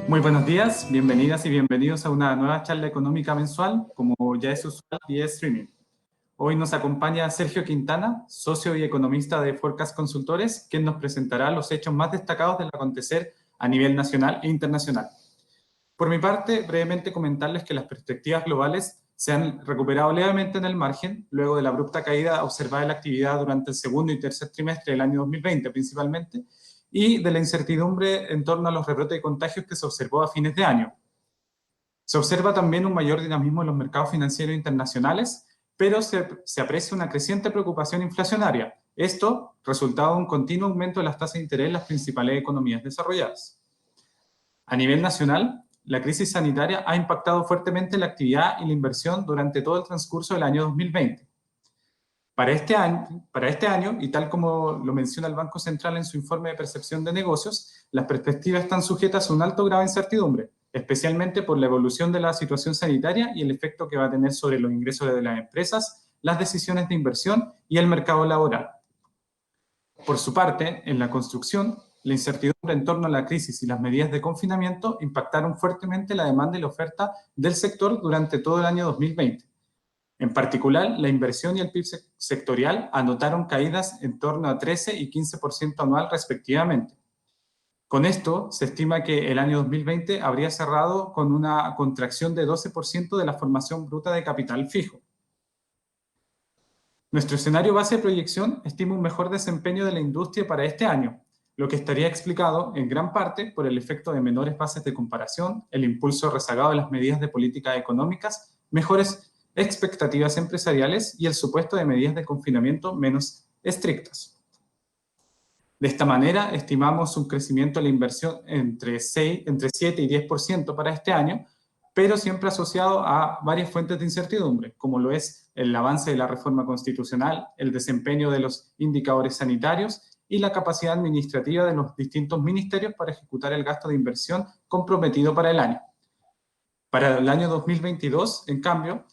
Muy buenos días, bienvenidas y bienvenidos a una nueva charla económica mensual, como ya es usual vía streaming. Hoy nos acompaña Sergio Quintana, socio y economista de Forecast Consultores, quien nos presentará los hechos más destacados del acontecer a nivel nacional e internacional. Por mi parte, brevemente comentarles que las perspectivas globales se han recuperado levemente en el margen, luego de la abrupta caída observada en la actividad durante el segundo y tercer trimestre del año 2020 principalmente, y de la incertidumbre en torno a los rebrotes de contagios que se observó a fines de año. Se observa también un mayor dinamismo en los mercados financieros internacionales, pero se aprecia una creciente preocupación inflacionaria. Esto, resultado de un continuo aumento de las tasas de interés en las principales economías desarrolladas. A nivel nacional, la crisis sanitaria ha impactado fuertemente la actividad y la inversión durante todo el transcurso del año 2020. Para este año, y tal como lo menciona el Banco Central en su informe de percepción de negocios, las perspectivas están sujetas a un alto grado de incertidumbre, especialmente por la evolución de la situación sanitaria y el efecto que va a tener sobre los ingresos de las empresas, las decisiones de inversión y el mercado laboral. Por su parte, en la construcción, la incertidumbre en torno a la crisis y las medidas de confinamiento impactaron fuertemente la demanda y la oferta del sector durante todo el año 2020. En particular, la inversión y el PIB sectorial anotaron caídas en torno a 13 y 15% anual respectivamente. Con esto, se estima que el año 2020 habría cerrado con una contracción de 12% de la formación bruta de capital fijo. Nuestro escenario base de proyección estima un mejor desempeño de la industria para este año, lo que estaría explicado en gran parte por el efecto de menores bases de comparación, el impulso rezagado de las medidas de políticas económicas, mejores expectativas empresariales y el supuesto de medidas de confinamiento menos estrictas. De esta manera, estimamos un crecimiento de la inversión entre 7 y 10% para este año, pero siempre asociado a varias fuentes de incertidumbre, como lo es el avance de la reforma constitucional, el desempeño de los indicadores sanitarios y la capacidad administrativa de los distintos ministerios para ejecutar el gasto de inversión comprometido para el año. Para el año 2022, en cambio,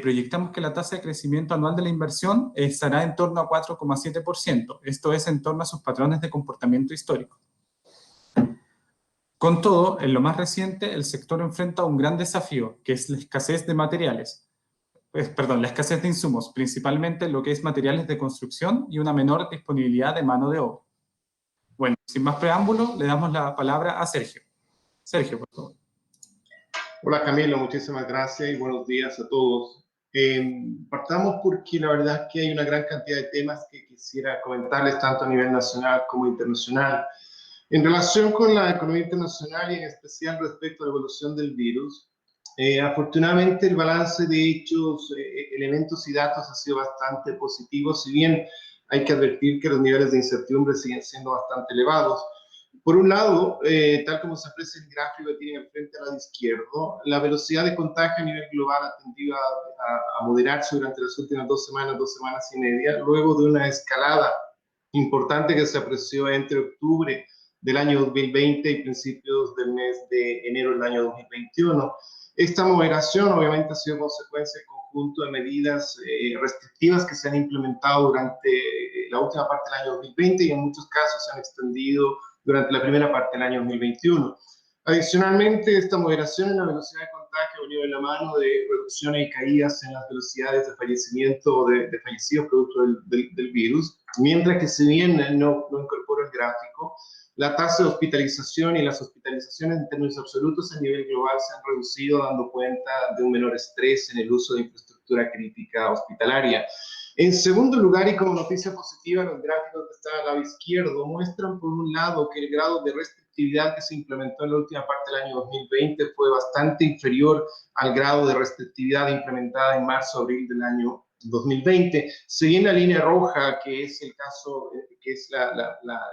proyectamos que la tasa de crecimiento anual de la inversión estará en torno a 4,7%, esto es en torno a sus patrones de comportamiento histórico. Con todo, en lo más reciente, el sector enfrenta un gran desafío, que es la escasez de materiales, la escasez de insumos, principalmente lo que es materiales de construcción y una menor disponibilidad de mano de obra. Bueno, sin más preámbulo, le damos la palabra a Sergio. Sergio, por favor. Hola Camilo, muchísimas gracias y buenos días a todos. Partamos porque la verdad es que hay una gran cantidad de temas que quisiera comentarles tanto a nivel nacional como internacional. En relación con la economía internacional y en especial respecto a la evolución del virus, afortunadamente el balance de hechos, elementos y datos ha sido bastante positivo, si bien hay que advertir que los niveles de incertidumbre siguen siendo bastante elevados. Por un lado, tal como se aprecia en el gráfico que tienen enfrente al lado izquierdo, la velocidad de contagio a nivel global ha tendido a moderarse durante las últimas 2 semanas y media, luego de una escalada importante que se apreció entre octubre del año 2020 y principios del mes de enero del año 2021. Esta moderación obviamente ha sido consecuencia del conjunto de medidas restrictivas que se han implementado durante la última parte del año 2020 y en muchos casos se han extendido durante la primera parte del año 2021. Adicionalmente, esta moderación en la velocidad de contagio ha venido de la mano de reducciones y caídas en las velocidades de fallecimiento o de fallecidos producto del virus, mientras que si bien no incorporo el gráfico, la tasa de hospitalización y las hospitalizaciones en términos absolutos a nivel global se han reducido, dando cuenta de un menor estrés en el uso de infraestructura crítica hospitalaria. En segundo lugar, y como noticia positiva, los gráficos que están al lado izquierdo muestran, por un lado, que el grado de restrictividad que se implementó en la última parte del año 2020 fue bastante inferior al grado de restrictividad implementada en marzo-abril del año 2020. Si bien la línea roja, que es el caso, que es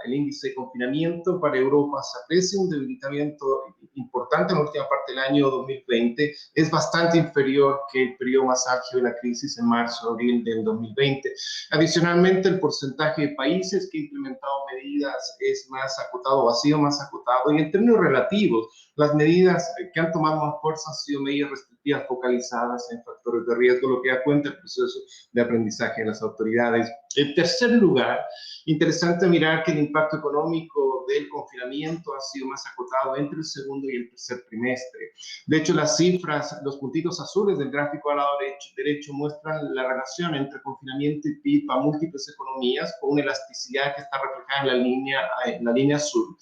el índice de confinamiento para Europa, se aprecia un debilitamiento importante en la última parte del año 2020, es bastante inferior que el periodo más álgido de la crisis en marzo-abril del 2020. Adicionalmente, el porcentaje de países que han implementado medidas es más acotado o ha sido más acotado, y en términos relativos, las medidas que han tomado más fuerza han sido medidas restrictivas focalizadas en factores de riesgo, lo que da cuenta del proceso de aprendizaje de las autoridades En tercer lugar, interesante mirar que el impacto económico del confinamiento ha sido más acotado entre el segundo y el tercer trimestre. De hecho, las cifras, los puntitos azules del gráfico al lado derecho muestran la relación entre confinamiento y PIB a múltiples economías con una elasticidad que está reflejada en la línea azul.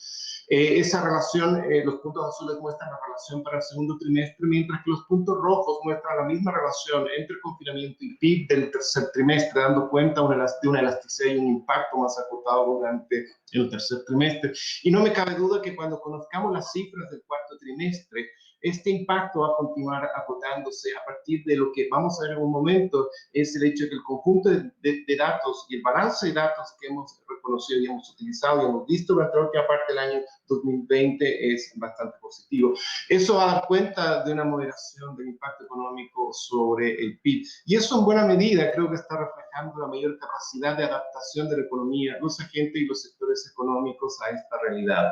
Esa relación, los puntos azules muestran la relación para el segundo trimestre, mientras que los puntos rojos muestran la misma relación entre confinamiento y PIB del tercer trimestre, dando cuenta de una elasticidad y un impacto más acotado durante el tercer trimestre. Y no me cabe duda que cuando conozcamos las cifras del cuarto trimestre, este impacto va a continuar acotándose a partir de lo que vamos a ver en un momento, es el hecho de que el conjunto de datos y el balance de datos que hemos reconocido y hemos utilizado y hemos visto durante la última parte del año 2020 es bastante positivo. Eso va a dar cuenta de una moderación del impacto económico sobre el PIB. Y eso en buena medida creo que está reflejando la mayor capacidad de adaptación de la economía, los agentes y los sectores económicos a esta realidad.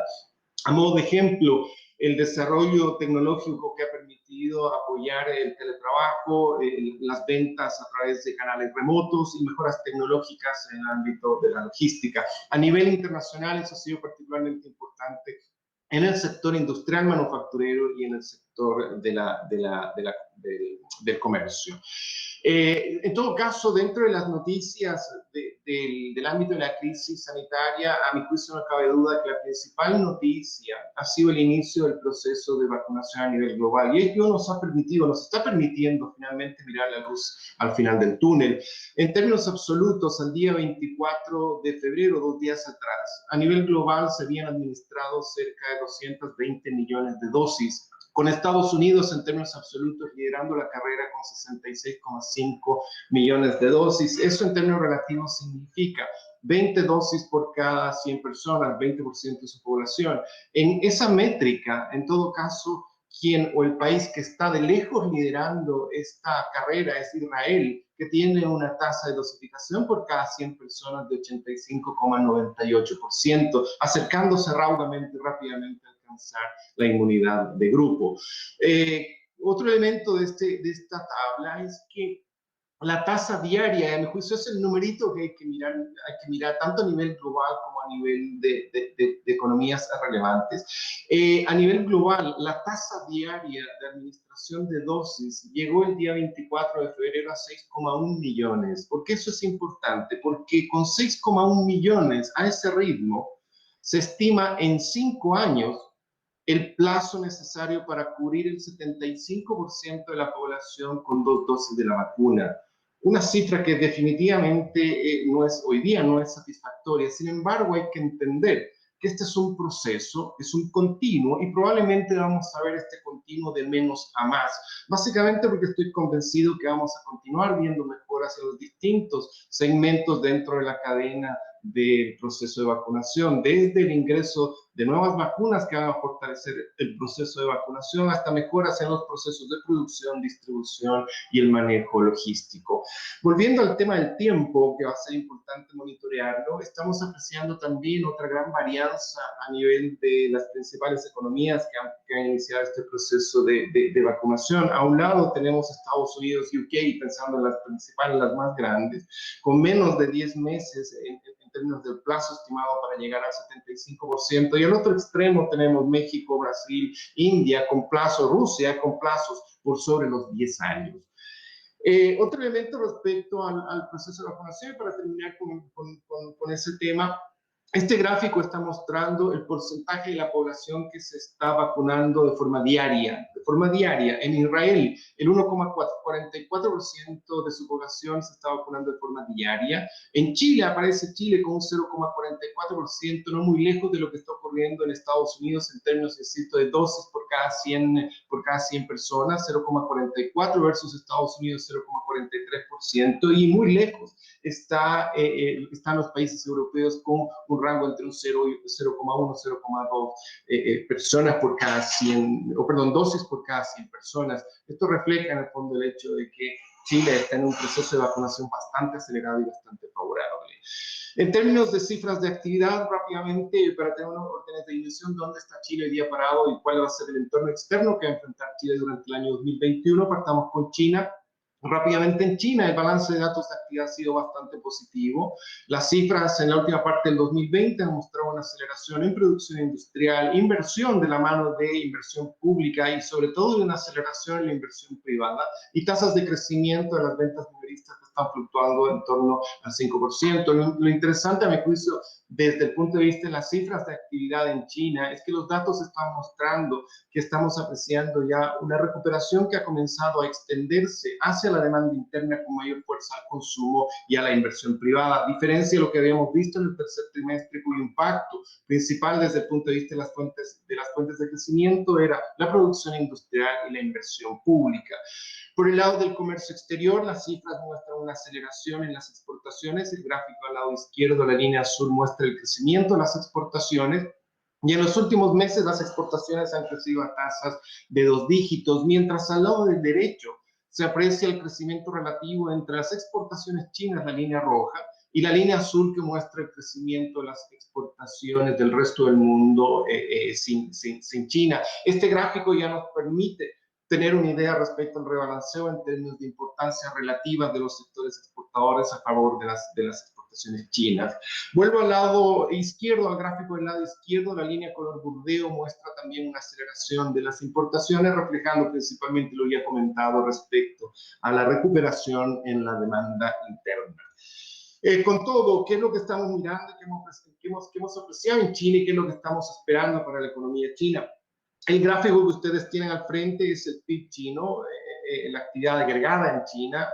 A modo de ejemplo, el desarrollo tecnológico que ha permitido apoyar el teletrabajo, las ventas a través de canales remotos y mejoras tecnológicas en el ámbito de la logística. A nivel internacional, eso ha sido particularmente importante en el sector industrial manufacturero y en el sector del comercio. En todo caso, dentro de las noticias del ámbito de la crisis sanitaria, a mi juicio no cabe duda que la principal noticia ha sido el inicio del proceso de vacunación a nivel global. Y ello nos está permitiendo finalmente mirar la luz al final del túnel. En términos absolutos, al día 24 de febrero, 2 días atrás, a nivel global se habían administrado cerca de 220 millones de dosis, con Estados Unidos en términos absolutos liderando la carrera con 66,5 millones de dosis. Eso en términos relativos significa 20 dosis por cada 100 personas, 20% de su población. En esa métrica, en todo caso, quien o el país que está de lejos liderando esta carrera es Israel, que tiene una tasa de dosificación por cada 100 personas de 85,98%, acercándose rápidamente a alcanzar la inmunidad de grupo. Otro elemento de esta tabla es que la tasa diaria, a mi juicio, es el numerito que hay que mirar tanto a nivel global como a nivel de economías relevantes. A nivel global, la tasa diaria de administración de dosis llegó el día 24 de febrero a 6,1 millones. ¿Por qué eso es importante? Porque con 6,1 millones a ese ritmo, se estima en 5 años el plazo necesario para cubrir el 75% de la población con 2 dosis de la vacuna. Una cifra que definitivamente hoy día no es satisfactoria. Sin embargo, hay que entender que este es un proceso, es un continuo y probablemente vamos a ver este continuo de menos a más. Básicamente porque estoy convencido que vamos a continuar viendo mejoras en los distintos segmentos dentro de la cadena del proceso de vacunación, desde el ingreso de nuevas vacunas que van a fortalecer el proceso de vacunación hasta mejoras en los procesos de producción, distribución y el manejo logístico. Volviendo al tema del tiempo, que va a ser importante monitorearlo, estamos apreciando también otra gran varianza a nivel de las principales economías que han iniciado este proceso de vacunación. A un lado tenemos Estados Unidos, UK, pensando en las principales, las más grandes, con menos de 10 meses en términos del plazo estimado para llegar al 75%. Y al otro extremo tenemos México, Brasil, India, con plazo, Rusia, con plazos por sobre los 10 años. Otro elemento respecto al proceso de vacunación, para terminar con ese tema, este gráfico está mostrando el porcentaje de la población que se está vacunando de forma diaria. En Israel, el 1,44% de su población se está vacunando de forma diaria. En Chile, aparece Chile con un 0,44%, no muy lejos de lo que está ocurriendo en Estados Unidos en términos, insisto, de dosis por cada 100 personas, 0,44 versus Estados Unidos 0,43%, y muy lejos están los países europeos con un rango entre un 0,1 y 0,2 personas por cada 100, dosis por cada 100 personas. Esto refleja en el fondo el hecho de que Chile está en un proceso de vacunación bastante acelerado y bastante favorable. En términos de cifras de actividad, rápidamente, para tener unos órdenes de dimensión, ¿dónde está Chile hoy día parado y cuál va a ser el entorno externo que va a enfrentar Chile durante el año 2021? Partamos con China. Rápidamente en China, el balance de datos de actividad ha sido bastante positivo. Las cifras en la última parte del 2020 han mostrado una aceleración en producción industrial, inversión de la mano de inversión pública y sobre todo una aceleración en la inversión privada y tasas de crecimiento de las ventas minoristas que están fluctuando en torno al 5%. Lo interesante a mi juicio desde el punto de vista de las cifras de actividad en China es que los datos están mostrando que estamos apreciando ya una recuperación que ha comenzado a extenderse hacia la demanda interna con mayor fuerza al consumo y a la inversión privada, a diferencia de lo que habíamos visto en el tercer trimestre, cuyo impacto principal desde el punto de vista de las fuentes de crecimiento era la producción industrial y la inversión pública. Por el lado del comercio exterior, las cifras muestran una aceleración en las exportaciones. El gráfico al lado izquierdo, la línea azul, muestra el crecimiento de las exportaciones. Y en los últimos meses las exportaciones han crecido a tasas de 2 dígitos, mientras al lado del derecho se aprecia el crecimiento relativo entre las exportaciones chinas, la línea roja, y la línea azul que muestra el crecimiento de las exportaciones del resto del mundo sin China. Este gráfico ya nos permite tener una idea respecto al rebalanceo en términos de importancia relativa de los sectores exportadores a favor de las exportaciones chinas. Vuelvo al lado izquierdo, al gráfico del lado izquierdo, la línea color burdeo muestra también una aceleración de las importaciones, reflejando principalmente lo ya comentado respecto a la recuperación en la demanda interna. Con todo, ¿qué es lo que estamos mirando, qué hemos apreciado en China y qué es lo que estamos esperando para la economía china? El gráfico que ustedes tienen al frente es el PIB chino, la actividad agregada en China,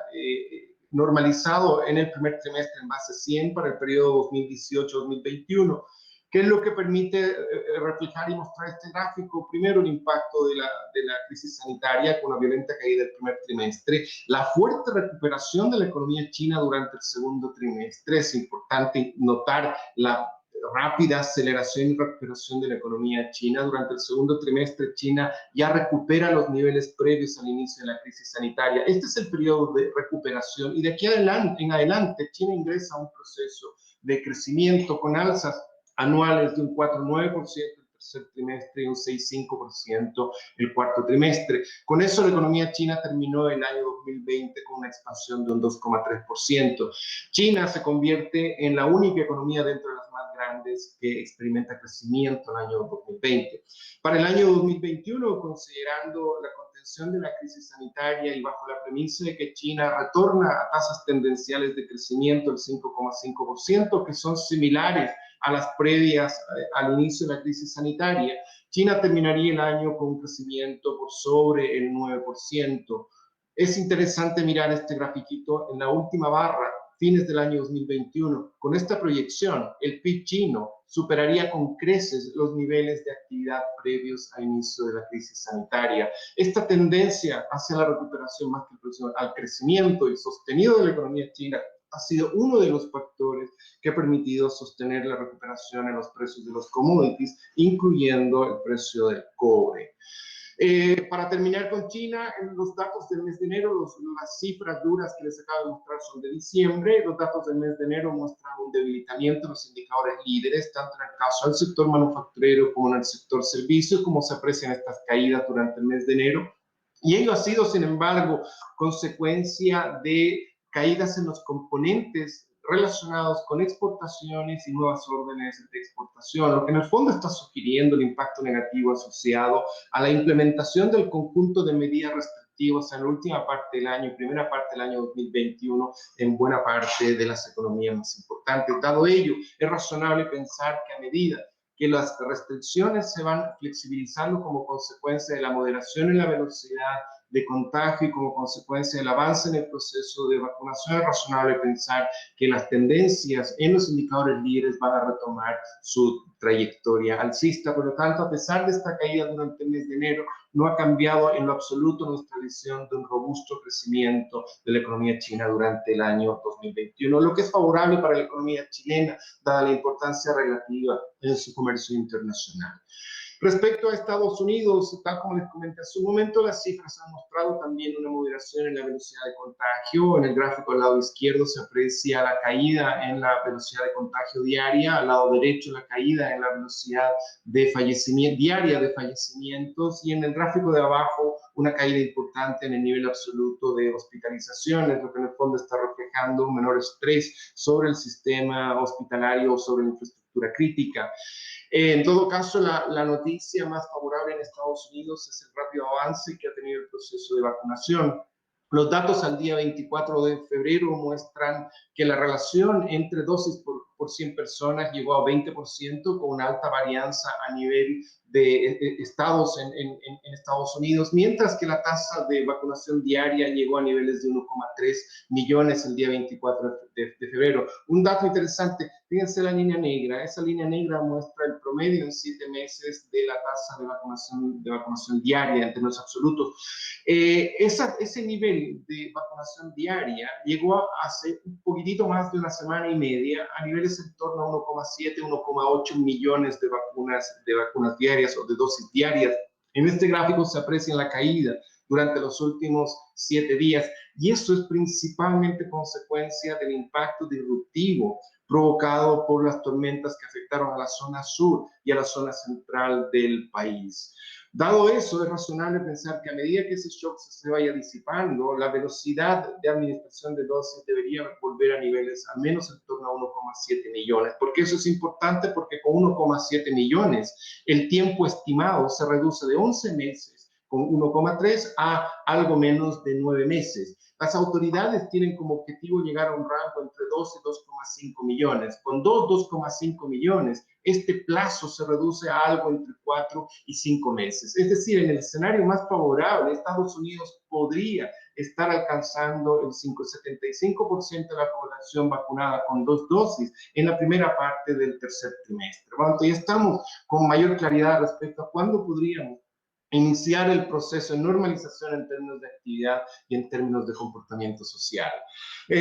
normalizado en el primer trimestre en base 100 para el periodo 2018-2021. ¿Qué es lo que permite reflejar y mostrar este gráfico? Primero, el impacto de la crisis sanitaria con una violenta caída del primer trimestre, la fuerte recuperación de la economía china durante el segundo trimestre. Es importante notar la rápida aceleración y recuperación de la economía china. Durante el segundo trimestre, China ya recupera los niveles previos al inicio de la crisis sanitaria. Este es el periodo de recuperación y de aquí en adelante China ingresa a un proceso de crecimiento con alzas anuales de un 4,9% el tercer trimestre y un 6,5% el cuarto trimestre. Con eso la economía china terminó el año 2020 con una expansión de un 2,3%. China se convierte en la única economía dentro de las más grandes que experimenta crecimiento el año 2020. Para el año 2021, considerando la contención de la crisis sanitaria y bajo la premisa de que China retorna a tasas tendenciales de crecimiento del 5,5%, que son similares a las previas al inicio de la crisis sanitaria, China terminaría el año con un crecimiento por sobre el 9%. Es interesante mirar este grafiquito en la última barra, fines del año 2021. Con esta proyección, el PIB chino superaría con creces los niveles de actividad previos al inicio de la crisis sanitaria. Esta tendencia hacia la recuperación más que al crecimiento y sostenido de la economía china ha sido uno de los factores que ha permitido sostener la recuperación en los precios de los commodities, incluyendo el precio del cobre. Para terminar con China, los datos del mes de enero, las cifras duras que les acabo de mostrar son de diciembre. Los datos del mes de enero muestran un debilitamiento en los indicadores líderes, tanto en el caso del sector manufacturero como en el sector servicios, como se aprecian estas caídas durante el mes de enero. Y ello ha sido, sin embargo, consecuencia de caídas en los componentes relacionados con exportaciones y nuevas órdenes de exportación, lo que en el fondo está sugiriendo el impacto negativo asociado a la implementación del conjunto de medidas restrictivas en la última parte del año, primera parte del año 2021, en buena parte de las economías más importantes. Dado ello, es razonable pensar que a medida que las restricciones se van flexibilizando como consecuencia de la moderación en la velocidad de contagio y como consecuencia del avance en el proceso de vacunación, es razonable pensar que las tendencias en los indicadores líderes van a retomar su trayectoria alcista. Por lo tanto, a pesar de esta caída durante el mes de enero, no ha cambiado en lo absoluto nuestra visión de un robusto crecimiento de la economía china durante el año 2021, lo que es favorable para la economía chilena, dada la importancia relativa en su comercio internacional. Respecto a Estados Unidos, tal como les comenté hace un momento, las cifras han mostrado también una moderación en la velocidad de contagio. En el gráfico al lado izquierdo se aprecia la caída en la velocidad de contagio diaria, al lado derecho la caída en la velocidad de fallecimiento, diaria de fallecimientos, y en el gráfico de abajo una caída importante en el nivel absoluto de hospitalizaciones, lo que en el fondo está reflejando un menor estrés sobre el sistema hospitalario o sobre la infraestructura crítica. En todo caso, la noticia más favorable en Estados Unidos es el rápido avance que ha tenido el proceso de vacunación. Los datos al día 24 de febrero muestran que la relación entre dosis por 100 personas llegó a 20%, con una alta varianza a nivel de estados en Estados Unidos, mientras que la tasa de vacunación diaria llegó a niveles de 1,3 millones el día 24 de febrero. Un dato interesante, fíjense la línea negra, esa línea negra muestra el promedio en 7 meses de la tasa de vacunación diaria en términos absolutos. Ese nivel de vacunación diaria llegó hace un poquitito más de una semana y media a niveles en torno a 1,7, 1,8 millones de vacunas diarias o de dosis diarias. En este gráfico se aprecia la caída durante los últimos 7 días, y eso es principalmente consecuencia del impacto disruptivo provocado por las tormentas que afectaron a la zona sur y a la zona central del país. Dado eso, es razonable pensar que a medida que ese shock se vaya disipando, la velocidad de administración de dosis debería volver a niveles al menos en torno a 1,7 millones. ¿Por qué eso es importante? Porque con 1,7 millones el tiempo estimado se reduce de 11 meses con 1,3 a algo menos de 9 meses. Las autoridades tienen como objetivo llegar a un rango entre 2 y 2,5 millones. Con 2,5 millones, este plazo se reduce a algo entre 4 y 5 meses. Es decir, en el escenario más favorable, Estados Unidos podría estar alcanzando el 75% de la población vacunada con 2 dosis en la primera parte del tercer trimestre. Bueno, ya estamos con mayor claridad respecto a cuándo podríamos iniciar el proceso de normalización en términos de actividad y en términos de comportamiento social.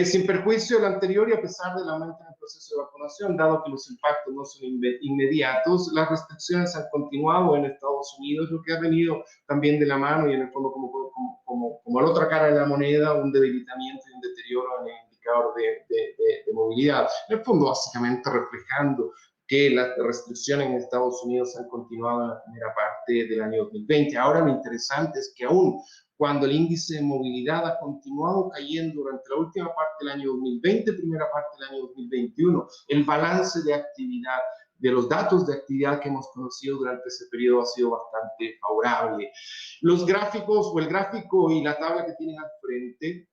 Sin perjuicio del anterior y a pesar del aumento en el proceso de vacunación, dado que los impactos no son inmediatos, las restricciones han continuado en Estados Unidos, lo que ha venido también de la mano y en el fondo como a la otra cara de la moneda, un debilitamiento y un deterioro en el indicador de movilidad. En el fondo, básicamente reflejando que las restricciones en Estados Unidos han continuado en la primera parte del año 2020. Ahora lo interesante es que aún cuando el índice de movilidad ha continuado cayendo durante la última parte del año 2020, primera parte del año 2021, el balance de actividad, de los datos de actividad que hemos conocido durante ese periodo ha sido bastante favorable. Los gráficos o el gráfico y la tabla que tienen al frente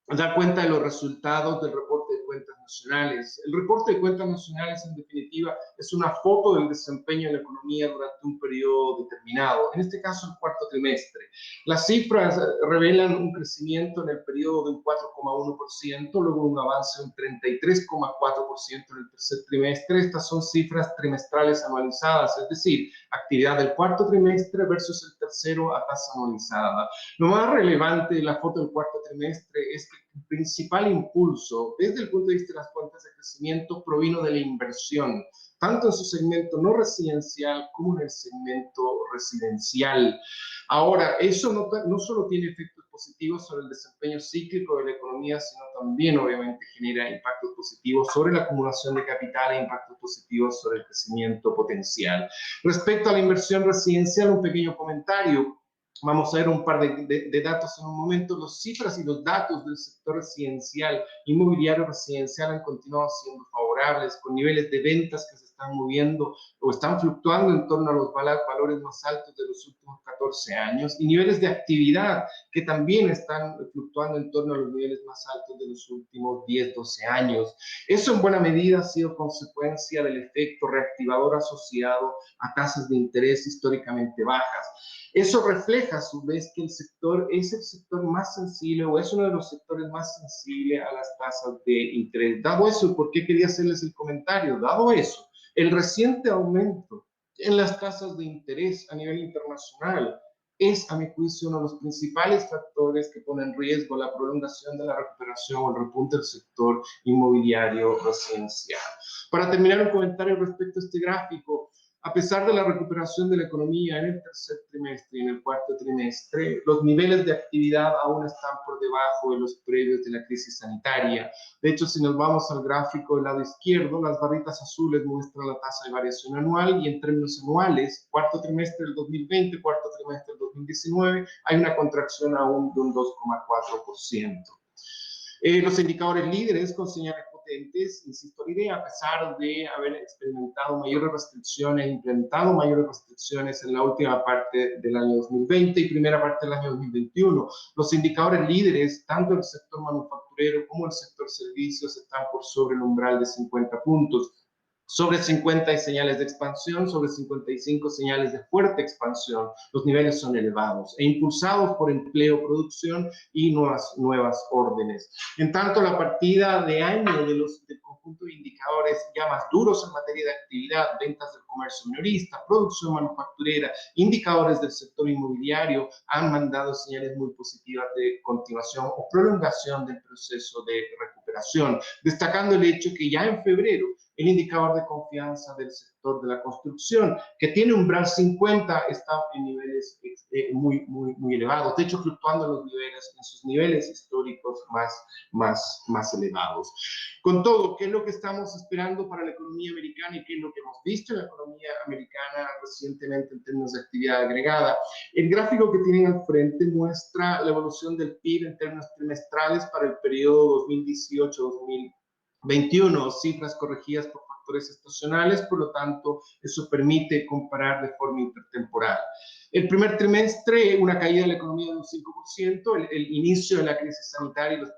da cuenta de los resultados del reporte de cuentas nacionales. El reporte de cuentas nacionales, en definitiva, es una foto del desempeño de la economía durante un periodo determinado, en este caso el cuarto trimestre. Las cifras revelan un crecimiento en el periodo de un 4,1%, luego un avance de un 33,4% en el tercer trimestre. Estas son cifras trimestrales anualizadas, es decir, actividad del cuarto trimestre versus el tercero a tasa anualizada. Lo más relevante de la foto del cuarto trimestre es que el principal impulso desde el punto de vista de las cuentas de crecimiento provino de la inversión, tanto en su segmento no residencial como en el segmento residencial. Ahora, eso no solo tiene efectos positivos sobre el desempeño cíclico de la economía, sino también obviamente genera impactos positivos sobre la acumulación de capital e impactos positivos sobre el crecimiento potencial. Respecto a la inversión residencial, un pequeño comentario. Vamos a ver un par de datos en un momento. Las cifras y los datos del sector residencial, inmobiliario residencial, han continuado siendo favorables, con niveles de ventas que se están moviendo o están fluctuando en torno a los valores más altos de los últimos 14 años, y niveles de actividad que también están fluctuando en torno a los niveles más altos de los últimos 10, 12 años. Eso en buena medida ha sido consecuencia del efecto reactivador asociado a tasas de interés históricamente bajas. Eso refleja a su vez que el sector es el sector más sensible o es uno de los sectores más sensibles a las tasas de interés. Dado eso, ¿por qué quería hacerles el comentario? Dado eso, el reciente aumento en las tasas de interés a nivel internacional es, a mi juicio, uno de los principales factores que ponen en riesgo la prolongación de la recuperación o el repunte del sector inmobiliario residencial. Para terminar, un comentario respecto a este gráfico. A pesar de la recuperación de la economía en el tercer trimestre y en el cuarto trimestre, los niveles de actividad aún están por debajo de los previos de la crisis sanitaria. De hecho, si nos vamos al gráfico del lado izquierdo, las barritas azules muestran la tasa de variación anual y en términos anuales, cuarto trimestre del 2020, cuarto trimestre del 2019, hay una contracción aún de un 2,4%. Los indicadores líderes con señales potentes, insisto en la idea, a pesar de haber experimentado mayores restricciones, implementado mayores restricciones en la última parte del año 2020 y primera parte del año 2021, los indicadores líderes, tanto el sector manufacturero como el sector servicios, están por sobre el umbral de 50 puntos. Sobre 50 hay señales de expansión, sobre 55 señales de fuerte expansión. Los niveles son elevados e impulsados por empleo, producción y nuevas órdenes. En tanto, la partida de año del conjunto de indicadores ya más duros en materia de actividad, ventas del comercio minorista, producción manufacturera, indicadores del sector inmobiliario, han mandado señales muy positivas de continuación o prolongación del proceso de recuperación, destacando el hecho que ya en febrero el indicador de confianza del sector de la construcción, que tiene umbral 50, está en niveles muy elevados, de hecho fluctuando en sus niveles históricos más elevados. Con todo, ¿qué es lo que estamos esperando para la economía americana y qué es lo que hemos visto en la economía americana recientemente en términos de actividad agregada? El gráfico que tienen al frente muestra la evolución del PIB en términos trimestrales para el periodo 2018-2021, cifras corregidas por factores estacionales, por lo tanto, eso permite comparar de forma intertemporal. El primer trimestre, una caída de la economía de un 5%, el inicio de la crisis sanitaria y los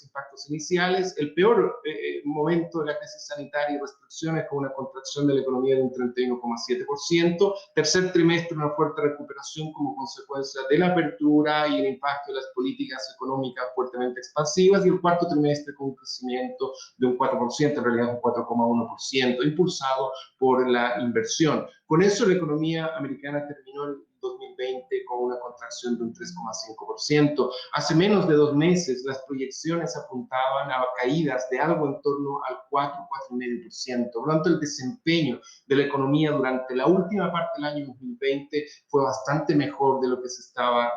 impactos iniciales, el peor momento de la crisis sanitaria y restricciones con una contracción de la economía de un 31,7%, tercer trimestre una fuerte recuperación como consecuencia de la apertura y el impacto de las políticas económicas fuertemente expansivas, y el cuarto trimestre con un crecimiento de un 4%, en realidad un 4,1%, impulsado por la inversión. Con eso la economía americana terminó el 2020 con una contracción de un 3,5%. Hace menos de 2 meses las proyecciones apuntaban a caídas de algo en torno al 4,5%. Por lo tanto, el desempeño de la economía durante la última parte del año 2020 fue bastante mejor de lo que se estaba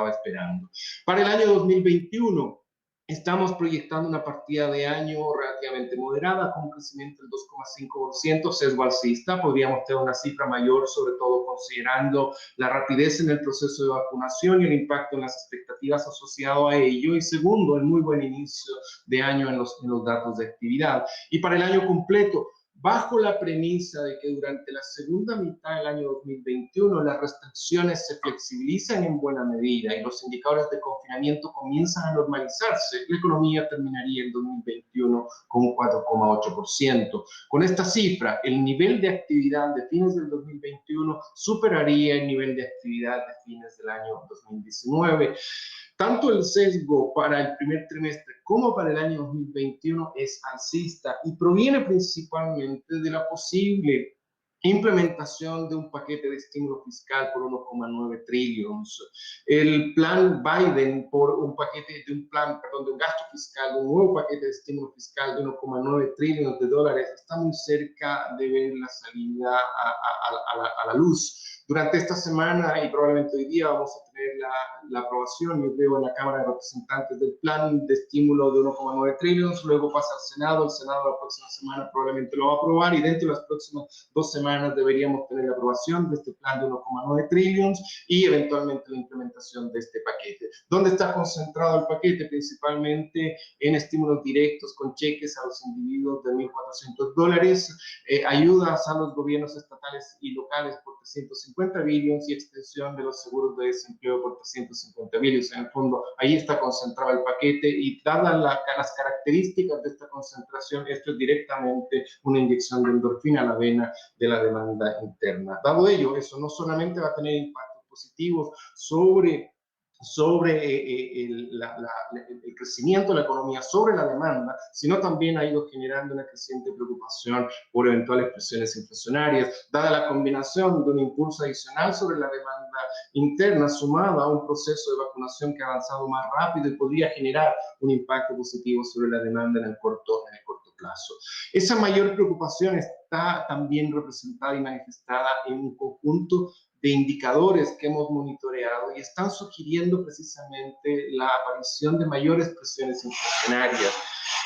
esperando. Para el año 2021, estamos proyectando una partida de año relativamente moderada, con un crecimiento del 2,5%, sesgo alcista. Podríamos tener una cifra mayor, sobre todo considerando la rapidez en el proceso de vacunación y el impacto en las expectativas asociado a ello. Y segundo, el muy buen inicio de año en los datos de actividad. Y para el año completo, bajo la premisa de que durante la segunda mitad del año 2021 las restricciones se flexibilizan en buena medida y los indicadores de confinamiento comienzan a normalizarse, la economía terminaría el 2021 con un 4,8%. Con esta cifra, el nivel de actividad de fines del 2021 superaría el nivel de actividad de fines del año 2019. Tanto el sesgo para el primer trimestre como para el año 2021 es alcista y proviene principalmente de la posible implementación de un paquete de estímulo fiscal por 1,9 trillones. El plan Biden por un gasto fiscal, un nuevo paquete de estímulo fiscal de 1,9 trillones de dólares está muy cerca de ver la salida a la luz. Durante esta semana y probablemente hoy día vamos a tener la aprobación, yo creo, en la Cámara de Representantes del plan de estímulo de 1,9 trillones, luego pasa al Senado, el Senado la próxima semana probablemente lo va a aprobar y dentro de las próximas 2 semanas deberíamos tener la aprobación de este plan de 1,9 trillones y eventualmente la implementación de este paquete. ¿Dónde está concentrado el paquete? Principalmente en estímulos directos con cheques a los individuos de $1,400, ayudas a los gobiernos estatales y locales por 350 billones y extensión de los seguros de desempleo por 350 billones. En el fondo, ahí está concentrado el paquete y dadas las características de esta concentración, esto es directamente una inyección de endorfina a la vena de la demanda interna. Dado ello, eso no solamente va a tener impactos positivos sobre el crecimiento de la economía, sobre la demanda, sino también ha ido generando una creciente preocupación por eventuales presiones inflacionarias, dada la combinación de un impulso adicional sobre la demanda interna, sumada a un proceso de vacunación que ha avanzado más rápido y podría generar un impacto positivo sobre la demanda en el corto plazo. Esa mayor preocupación está también representada y manifestada en un conjunto de indicadores que hemos monitoreado y están sugiriendo precisamente la aparición de mayores presiones inflacionarias.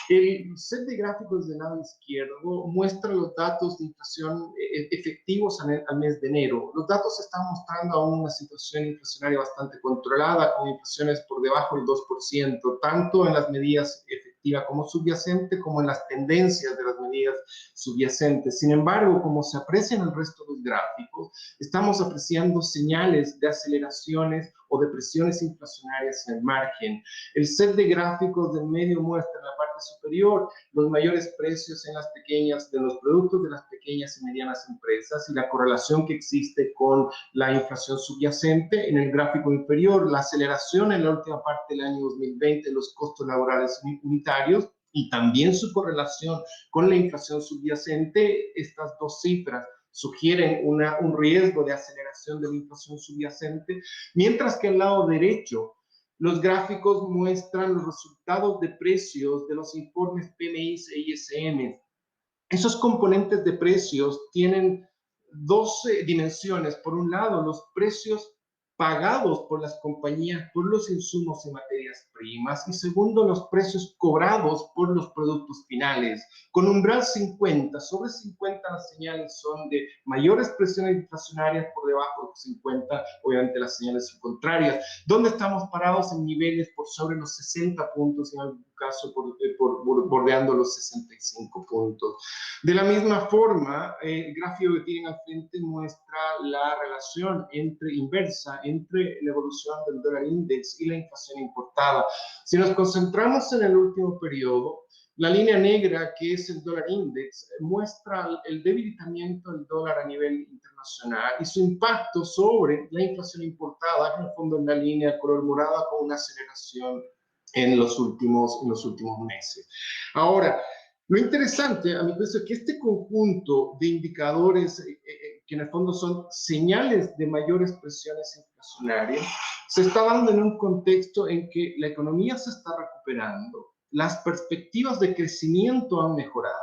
El set de gráficos del lado izquierdo muestra los datos de inflación efectivos al mes de enero. Los datos están mostrando aún una situación inflacionaria bastante controlada, con inflaciones por debajo del 2%, tanto en las medidas efectiva como subyacente, como en las tendencias de las medidas subyacentes. Sin embargo, como se aprecia en el resto de los gráficos, estamos apreciando señales de aceleraciones o de presiones inflacionarias en el margen. El set de gráficos del medio muestra en la parte superior los mayores precios de los productos de las pequeñas y medianas empresas y la correlación que existe con la inflación subyacente. En el gráfico inferior, la aceleración en la última parte del año 2020 de los costos laborales unitarios y también su correlación con la inflación subyacente. Estas dos cifras sugieren un riesgo de aceleración de la inflación subyacente, mientras que al lado derecho los gráficos muestran los resultados de precios de los informes PMI e ISM. Esos componentes de precios tienen dos dimensiones. Por un lado, los precios pagados por las compañías por los insumos y materias primas, y segundo, los precios cobrados por los productos finales. Con umbral 50, sobre 50 las señales son de mayores presiones inflacionarias, por debajo de 50, obviamente las señales son contrarias. ¿Dónde estamos parados? En niveles por sobre los 60 puntos, en algún caso bordeando los 65 puntos. De la misma forma, el gráfico que tienen al frente muestra la relación inversa entre la evolución del dólar index y la inflación importada. Si nos concentramos en el último periodo, la línea negra, que es el dólar index, muestra el debilitamiento del dólar a nivel internacional y su impacto sobre la inflación importada, que en el fondo en la línea color morada, con una aceleración en los últimos meses. Ahora, lo interesante, a mi juicio, es que este conjunto de indicadores, que en el fondo son señales de mayores presiones inflacionarias, se está dando en un contexto en que la economía se está recuperando, las perspectivas de crecimiento han mejorado,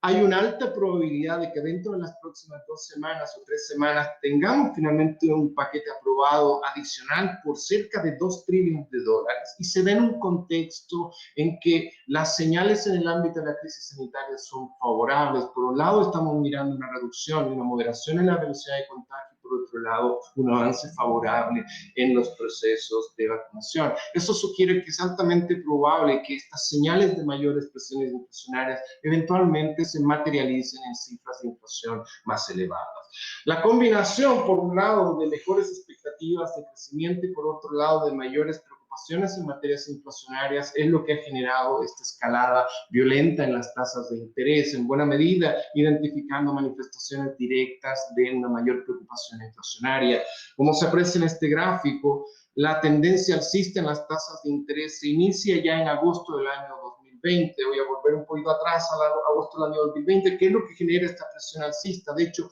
hay una alta probabilidad de que dentro de las próximas 2 semanas o 3 semanas tengamos finalmente un paquete aprobado adicional por cerca de $2 trillones, y se da en un contexto en que las señales en el ámbito de la crisis sanitaria son favorables. Por un lado, estamos mirando una reducción y una moderación en la velocidad de contagio, por otro lado, un avance favorable en los procesos de vacunación. Eso sugiere que es altamente probable que estas señales de mayores presiones inflacionarias eventualmente se materialicen en cifras de inflación más elevadas. La combinación, por un lado, de mejores expectativas de crecimiento y por otro lado, de mayores preocupaciones en materias inflacionarias es lo que ha generado esta escalada violenta en las tasas de interés, en buena medida identificando manifestaciones directas de una mayor preocupación inflacionaria. Como se aprecia en este gráfico, la tendencia alcista en las tasas de interés se inicia ya en agosto del año 2020. Voy a volver un poquito atrás, a agosto del año 2020, que es lo que genera esta presión alcista. De hecho,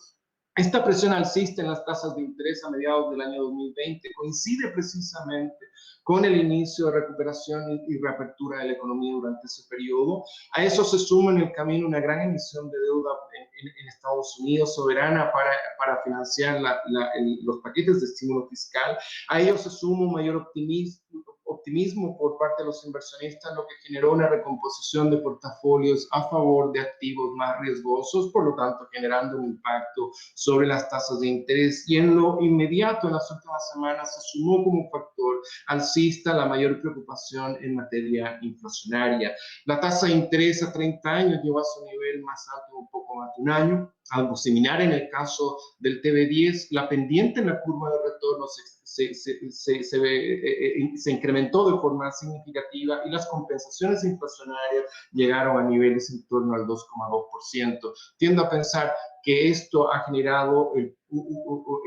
esta presión alcista en las tasas de interés a mediados del año 2020 coincide precisamente con el inicio de recuperación y reapertura de la economía durante ese periodo. A eso se suma en el camino una gran emisión de deuda en Estados Unidos soberana para financiar los paquetes de estímulo fiscal. A ello se suma un mayor optimismo por parte de los inversionistas, lo que generó una recomposición de portafolios a favor de activos más riesgosos, por lo tanto generando un impacto sobre las tasas de interés. Y en lo inmediato, en las últimas semanas, se sumó como factor alcista la mayor preocupación en materia inflacionaria. La tasa de interés a 30 años llegó a su nivel más alto un poco más de un año, algo similar en el caso del TB10. La pendiente en la curva de retorno se incrementó de forma significativa y las compensaciones inflacionarias llegaron a niveles en torno al 2,2%. Tiendo a pensar que esto ha generado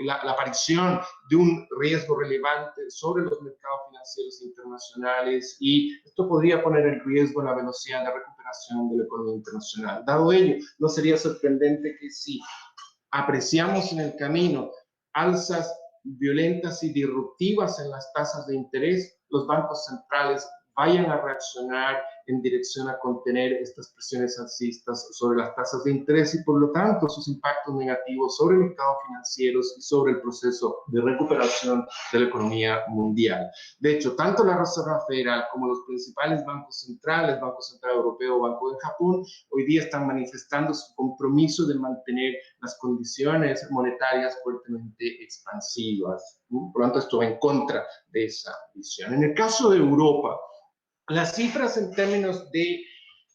la aparición de un riesgo relevante sobre los mercados financieros internacionales, y esto podría poner en riesgo la velocidad de recuperación de la economía internacional. Dado ello, no sería sorprendente que si apreciamos en el camino alzas violentas y disruptivas en las tasas de interés, los bancos centrales vayan a reaccionar en dirección a contener estas presiones alcistas sobre las tasas de interés y, por lo tanto, sus impactos negativos sobre mercados financieros y sobre el proceso de recuperación de la economía mundial. De hecho, tanto la Reserva Federal como los principales bancos centrales, Banco Central Europeo, Banco de Japón, hoy día están manifestando su compromiso de mantener las condiciones monetarias fuertemente expansivas. Por lo tanto, esto va en contra de esa visión. En el caso de Europa, las cifras en términos de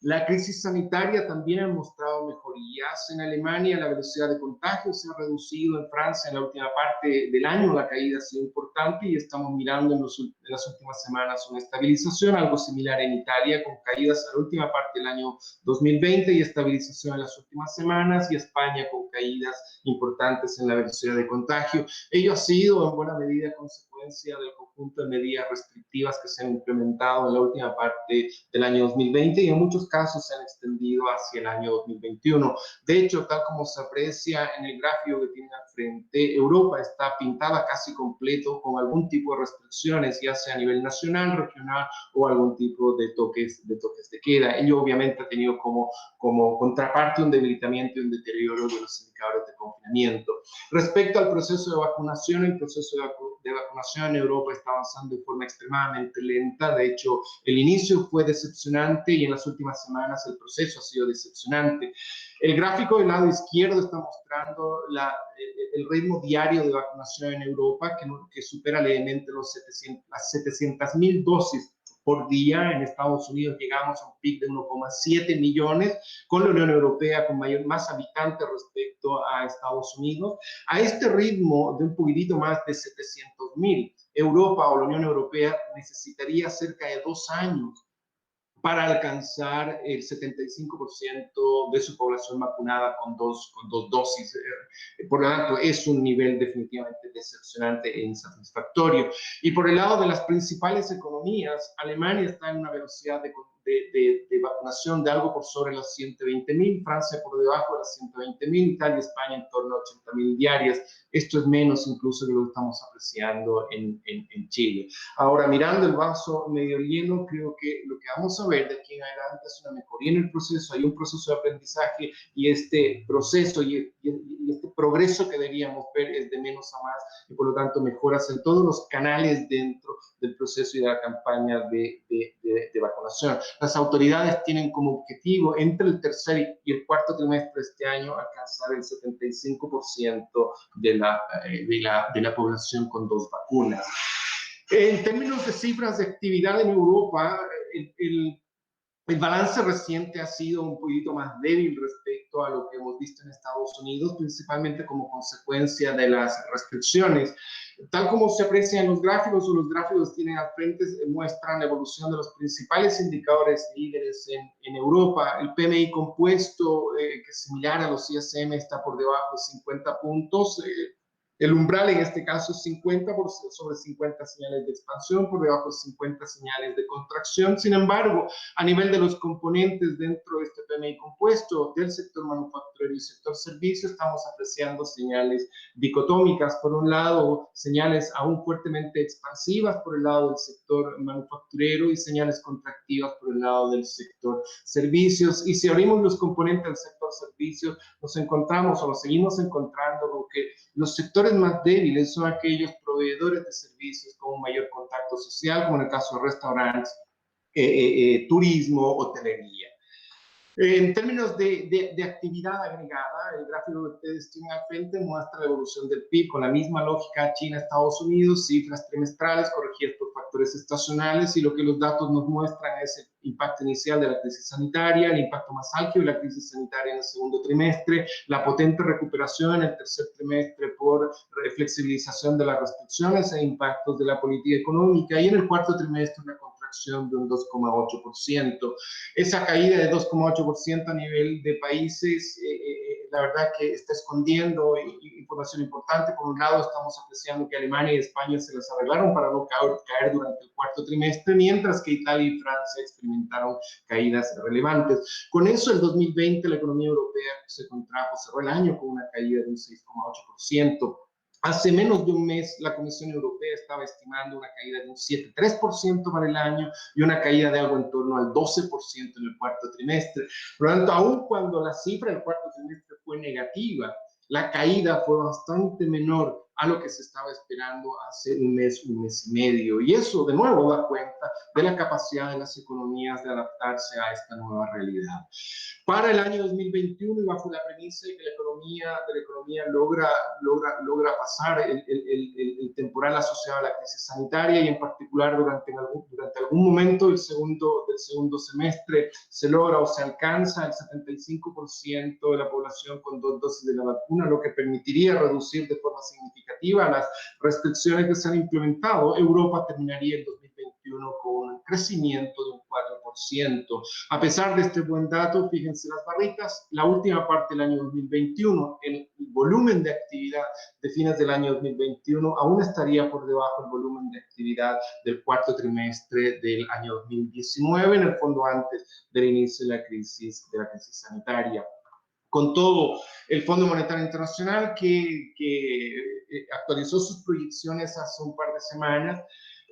la crisis sanitaria también han mostrado mejorías. En Alemania la velocidad de contagio se ha reducido, en Francia en la última parte del año la caída ha sido importante y estamos mirando en las últimas semanas una estabilización, algo similar en Italia, con caídas a la última parte del año 2020 y estabilización en las últimas semanas, y España con caídas importantes en la velocidad de contagio. Ello ha sido en buena medida consecuencia del conjunto de medidas restrictivas que se han implementado en la última parte del año 2020 y en muchos casos se han extendido hacia el año 2021. De hecho, tal como se aprecia en el gráfico que tiene al frente, Europa está pintada casi completo con algún tipo de restricciones, ya sea a nivel nacional, regional o algún tipo de toques de queda. Ello obviamente ha tenido como contraparte un debilitamiento y un deterioro de los indicadores de confinamiento. Respecto al proceso de vacunación, el proceso de vacunación en Europa está avanzando de forma extremadamente lenta. De hecho, el inicio fue decepcionante y en las últimas semanas el proceso ha sido decepcionante. El gráfico del lado izquierdo está mostrando el ritmo diario de vacunación en Europa, que supera levemente las 700.000 dosis por día. En Estados Unidos llegamos a un pic de 1,7 millones, con la Unión Europea con más habitantes respecto a Estados Unidos. A este ritmo de un poquitito más de 700.000, Europa o la Unión Europea necesitaría cerca de 2 años para alcanzar el 75% de su población vacunada con dos dosis. Por lo tanto, es un nivel definitivamente decepcionante e insatisfactorio. Y por el lado de las principales economías, Alemania está en una velocidad de vacunación de algo por sobre las 120.000, Francia por debajo de las 120.000, Italia y España en torno a 80.000 diarias. Esto es menos incluso de lo que estamos apreciando en Chile. Ahora, mirando el vaso medio lleno, creo que lo que vamos a ver de aquí en adelante es una mejoría en el proceso. Hay un proceso de aprendizaje y este proceso y este progreso que deberíamos ver es de menos a más y por lo tanto mejoras en todos los canales dentro del proceso y de la campaña de vacunación. Las autoridades tienen como objetivo entre el tercer y el cuarto trimestre de este año alcanzar el 75% de la población con 2 vacunas. En términos de cifras de actividad en Europa, el balance reciente ha sido un poquito más débil respecto a lo que hemos visto en Estados Unidos, principalmente como consecuencia de las restricciones. Tal como se aprecia en los gráficos, o los gráficos tienen al frente, muestran la evolución de los principales indicadores líderes en Europa. El PMI compuesto, que es similar a los ISM, está por debajo de 50 puntos. El umbral en este caso es 50 sobre 50 señales de expansión, por debajo de 50 señales de contracción. Sin embargo, a nivel de los componentes dentro de este PMI compuesto del sector manufacturero y sector servicio, estamos apreciando señales dicotómicas. Por un lado, señales aún fuertemente expansivas por el lado del sector manufacturero y señales contractivas por el lado del sector servicios. Y si abrimos los componentes del sector servicios, nos encontramos o nos seguimos encontrando con que los sectores más débiles son aquellos proveedores de servicios con un mayor contacto social, como en el caso de restaurantes, turismo, hotelería. En términos de actividad agregada, el gráfico que ustedes tienen al frente muestra la evolución del PIB con la misma lógica China, Estados Unidos, cifras trimestrales corregidas por factores estacionales, y lo que los datos nos muestran es el impacto inicial de la crisis sanitaria, el impacto más álgido de la crisis sanitaria en el segundo trimestre, la potente recuperación en el tercer trimestre por flexibilización de las restricciones e impactos de la política económica, y en el cuarto trimestre una contracción de un 2,8%. Esa caída de 2,8% a nivel de países, la verdad que está escondiendo información importante. Por un lado, estamos apreciando que Alemania y España se las arreglaron para no caer durante el cuarto trimestre, mientras que Italia y Francia experimentaron caídas relevantes. Con eso, el 2020, la economía europea se contrajo, cerró el año con una caída de un 6,8%. Hace menos de un mes, la Comisión Europea estaba estimando una caída de un 7,3% para el año y una caída de algo en torno al 12% en el cuarto trimestre. Por lo tanto, aun cuando la cifra del cuarto trimestre fue negativa, la caída fue bastante menor a lo que se estaba esperando hace un mes y medio. Y eso, de nuevo, da cuenta de la capacidad de las economías de adaptarse a esta nueva realidad. Para el año 2021, y bajo la premisa de que la economía logra pasar el temporal asociado a la crisis sanitaria y en particular durante algún momento del segundo semestre se logra o se alcanza el 75% de la población con 2 dosis de la vacuna, lo que permitiría reducir de forma significativa las restricciones que se han implementado. Europa terminaría el 2021 con un crecimiento de un 4%. A pesar de este buen dato, fíjense las barritas, la última parte del año 2021, el volumen de actividad de fines del año 2021 aún estaría por debajo del volumen de actividad del cuarto trimestre del año 2019, en el fondo antes del inicio de la crisis sanitaria. Con todo, el Fondo Monetario Internacional, que actualizó sus proyecciones hace un par de semanas,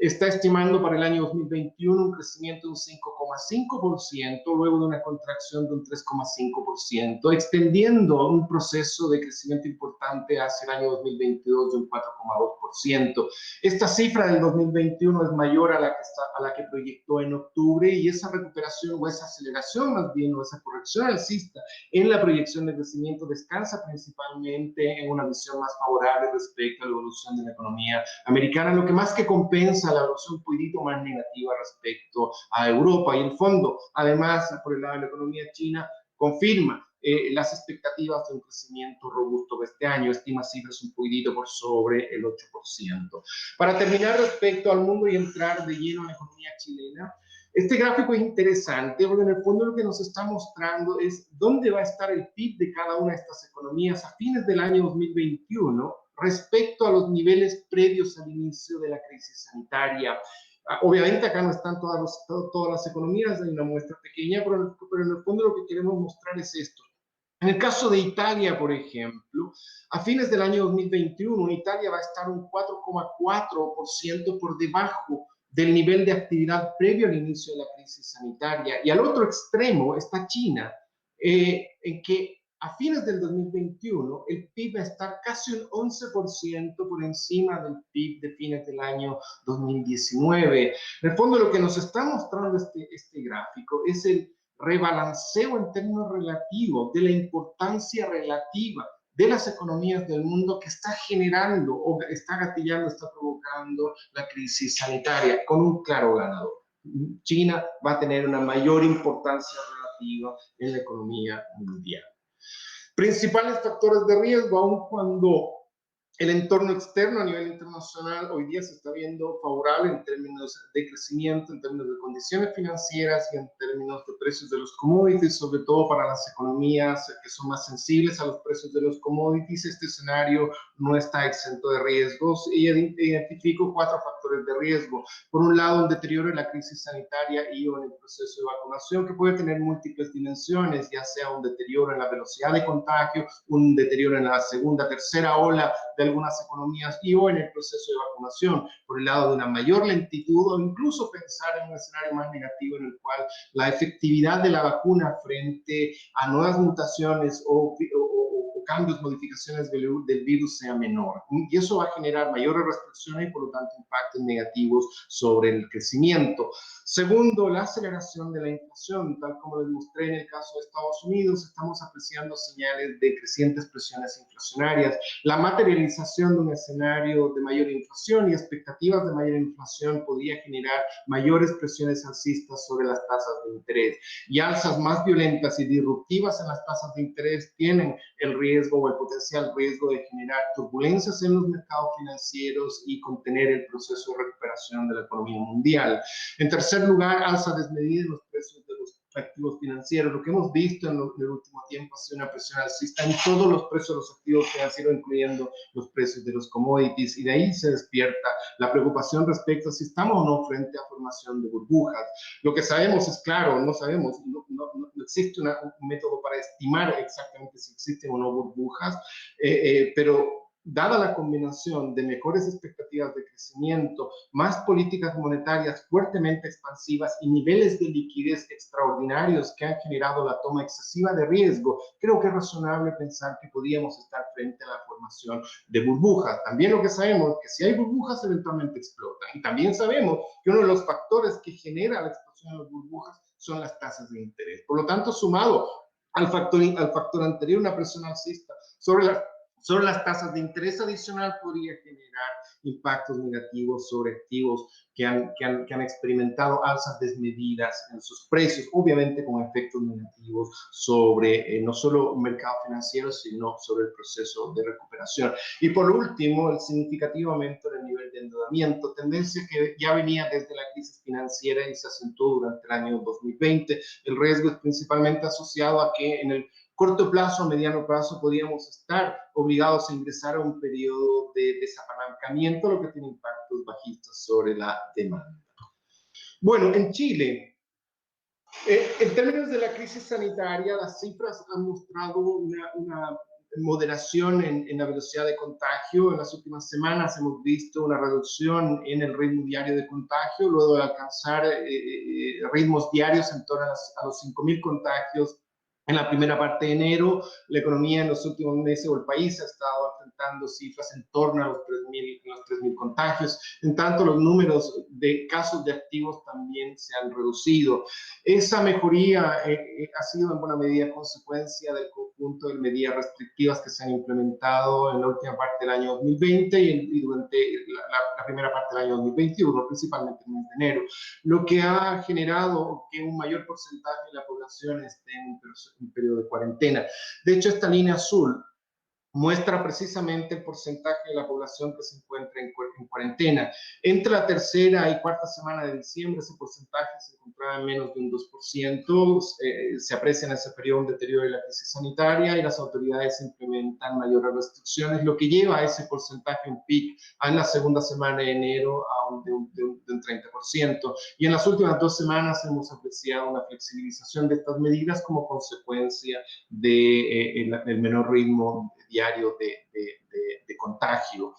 está estimando para el año 2021 un crecimiento de un 5,5%, luego de una contracción de un 3,5%, extendiendo un proceso de crecimiento importante hacia el año 2022 de un 4,2%. Esta cifra del 2021 es mayor a la que proyectó en octubre, y esa recuperación o esa aceleración más bien, o esa corrección alcista en la proyección de crecimiento descansa principalmente en una visión más favorable respecto a la evolución de la economía americana, lo que más que compensa la evolución un poquito más negativa respecto a Europa. Y el fondo, además, por el lado de la economía china, confirma las expectativas de un crecimiento robusto de este año, estima cifras un poquitito por sobre el 8%. Para terminar respecto al mundo y entrar de lleno en la economía chilena, este gráfico es interesante porque en el fondo lo que nos está mostrando es dónde va a estar el PIB de cada una de estas economías a fines del año 2021 respecto a los niveles previos al inicio de la crisis sanitaria. Obviamente acá no están todas las economías, hay una muestra pequeña, pero en el fondo lo que queremos mostrar es esto. En el caso de Italia, por ejemplo, a fines del año 2021, Italia va a estar un 4,4% por debajo del nivel de actividad previo al inicio de la crisis sanitaria. Y al otro extremo está China, en que a fines del 2021 el PIB va a estar casi un 11% por encima del PIB de fines del año 2019. En el fondo lo que nos está mostrando este gráfico es el rebalanceo en términos relativos de la importancia relativa de las economías del mundo que está generando o está gatillando, está provocando la crisis sanitaria, con un claro ganador. China va a tener una mayor importancia relativa en la economía mundial. Principales factores de riesgo, aun cuando el entorno externo a nivel internacional hoy día se está viendo favorable en términos de crecimiento, en términos de condiciones financieras y en términos de precios de los commodities, sobre todo para las economías que son más sensibles a los precios de los commodities. Este escenario no está exento de riesgos y identifico 4 factores de riesgo. Por un lado, un deterioro en la crisis sanitaria y o en el proceso de vacunación que puede tener múltiples dimensiones, ya sea un deterioro en la velocidad de contagio, un deterioro en la segunda, tercera ola de algunas economías y o en el proceso de vacunación, por el lado de una mayor lentitud o incluso pensar en un escenario más negativo en el cual la efectividad de la vacuna frente a nuevas mutaciones o cambios, modificaciones del virus sea menor. Y eso va a generar mayores restricciones y por lo tanto impactos negativos sobre el crecimiento. Segundo, la aceleración de la inflación, tal como les mostré en el caso de Estados Unidos, estamos apreciando señales de crecientes presiones inflacionarias. La materialización de un escenario de mayor inflación y expectativas de mayor inflación podría generar mayores presiones alcistas sobre las tasas de interés. Y alzas más violentas y disruptivas en las tasas de interés tienen el riesgo o el potencial riesgo de generar turbulencias en los mercados financieros y contener el proceso de recuperación de la economía mundial. En tercer lugar, alza desmedida en los precios de los activos financieros. Lo que hemos visto en el último tiempo ha sido una presión alcista en todos los precios de los activos financieros, incluyendo los precios de los commodities, y de ahí se despierta la preocupación respecto a si estamos o no frente a formación de burbujas. Lo que sabemos es claro, no sabemos, no existe un método para estimar exactamente si existen o no burbujas, pero dada la combinación de mejores expectativas de crecimiento, más políticas monetarias fuertemente expansivas y niveles de liquidez extraordinarios que han generado la toma excesiva de riesgo, creo que es razonable pensar que podríamos estar frente a la formación de burbujas. También lo que sabemos es que si hay burbujas, eventualmente explotan. Y también sabemos que uno de los factores que genera la explosión de las burbujas son las tasas de interés. Por lo tanto, sumado al factor anterior, una presión alcista sobre las tasas de interés adicional podría generar impactos negativos sobre activos que han experimentado alzas desmedidas en sus precios, obviamente con efectos negativos sobre no solo el mercado financiero, sino sobre el proceso de recuperación. Y por último, el significativo aumento del nivel de endeudamiento, tendencia que ya venía desde la crisis financiera y se acentuó durante el año 2020. El riesgo es principalmente asociado a que en el corto plazo, a mediano plazo, podríamos estar obligados a ingresar a un periodo de desapalancamiento, lo que tiene impactos bajistas sobre la demanda. Bueno, en Chile, en términos de la crisis sanitaria, las cifras han mostrado una moderación en la velocidad de contagio. En las últimas semanas hemos visto una reducción en el ritmo diario de contagio, luego de alcanzar ritmos diarios en torno a los 5.000 contagios en la primera parte de enero. La economía en los últimos meses, o el país, ha estado enfrentando cifras en torno a los 3.000 contagios. En tanto, los números de casos de activos también se han reducido. Esa mejoría ha sido en buena medida consecuencia del conjunto de medidas restrictivas que se han implementado en la última parte del año 2020 y durante la primera parte del año 2021, principalmente en el mes de enero, lo que ha generado que un mayor porcentaje de la población esté en un periodo de cuarentena. De hecho, esta línea azul muestra precisamente el porcentaje de la población que se encuentra en cuarentena. Entre la tercera y cuarta semana de diciembre, ese porcentaje se encontraba en menos de un 2%. Se aprecia en ese periodo un deterioro de la crisis sanitaria y las autoridades implementan mayores restricciones, lo que lleva a ese porcentaje, un pic, en la segunda semana de enero de un 30%. Y en las últimas 2 semanas hemos apreciado una flexibilización de estas medidas como consecuencia del menor ritmo diario de contagio.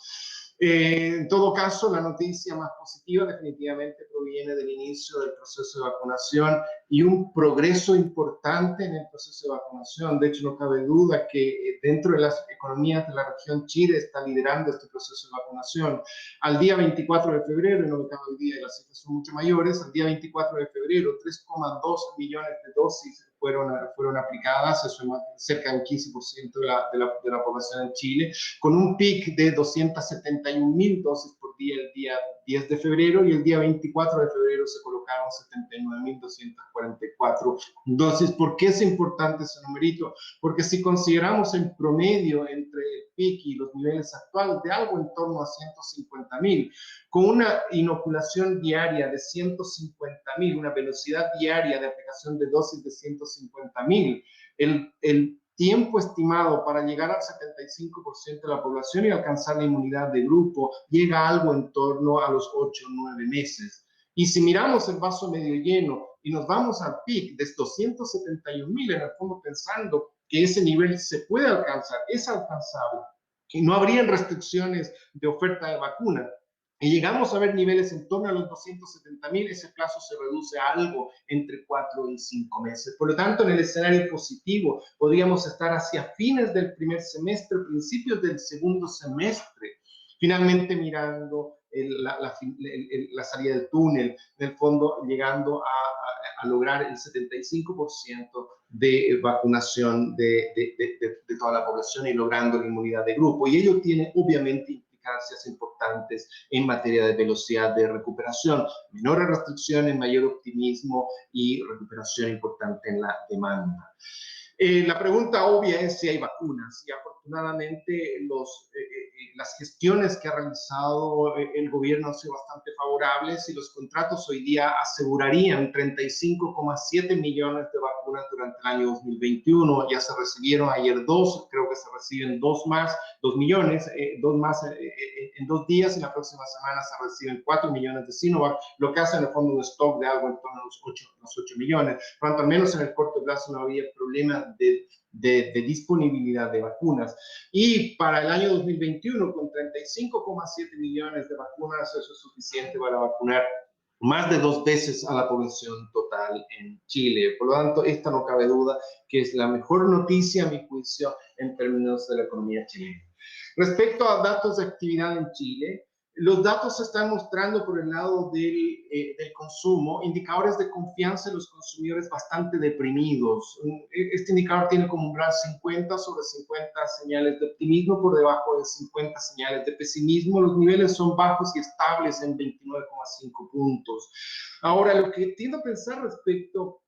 En todo caso, la noticia más positiva definitivamente proviene del inicio del proceso de vacunación y un progreso importante en el proceso de vacunación. De hecho, no cabe duda que dentro de las economías de la región, Chile está liderando este proceso de vacunación. Al día 24 de febrero, y no me cabe el día y las cifras son mucho mayores, al día 24 de febrero, 3,2 millones de dosis fueron aplicadas, eso es cerca del 15% de la población en Chile, con un pic de 271.000 dosis por día el día 10 de febrero, y el día 24 de febrero se colocaron 79.244 dosis. ¿Por qué es importante ese numerito? Porque si consideramos el promedio entre el pic y los niveles actuales de algo en torno a 150.000, con una inoculación diaria de 150.000, una velocidad diaria de aplicación de dosis de 150.000, el tiempo estimado para llegar al 75% de la población y alcanzar la inmunidad de grupo llega a algo en torno a los 8 o 9 meses. Y si miramos el vaso medio lleno y nos vamos al pic de 271.000, en el fondo pensando que ese nivel se puede alcanzar, es alcanzable, que no habrían restricciones de oferta de vacuna, y llegamos a ver niveles en torno a los 270.000, ese plazo se reduce a algo entre 4 y 5 meses. Por lo tanto, en el escenario positivo, podríamos estar hacia fines del primer semestre, principios del segundo semestre, finalmente mirando la salida del túnel, en el fondo llegando a lograr el 75% de vacunación de toda la población y logrando la inmunidad de grupo. Y ello tiene obviamente implicancias importantes en materia de velocidad de recuperación, menores restricciones, mayor optimismo y recuperación importante en la demanda. La pregunta obvia es si hay vacunas, y afortunadamente las gestiones que ha realizado el gobierno han sido bastante favorables, y los contratos hoy día asegurarían 35,7 millones de vacunas vacunas durante el año 2021. Ya se recibieron ayer 2, creo que se reciben 2 más, 2 millones, 2 más en 2 días, y la próxima semana se reciben 4 millones de Sinovac, lo que hace en el fondo un stock de algo en torno a los 8 millones. Por tanto, al menos en el corto plazo no había problema de disponibilidad de vacunas. Y para el año 2021, con 35,7 millones de vacunas, eso es suficiente para vacunar más de 2 veces a la población total en Chile. Por lo tanto, esta no cabe duda que es la mejor noticia, a mi juicio, en términos de la economía chilena. Respecto a datos de actividad en Chile, los datos se están mostrando por el lado del consumo, indicadores de confianza de los consumidores bastante deprimidos. Este indicador tiene como umbral 50 sobre 50 señales de optimismo, por debajo de 50 señales de pesimismo. Los niveles son bajos y estables en 29,5 puntos. Ahora, lo que tiendo a pensar respecto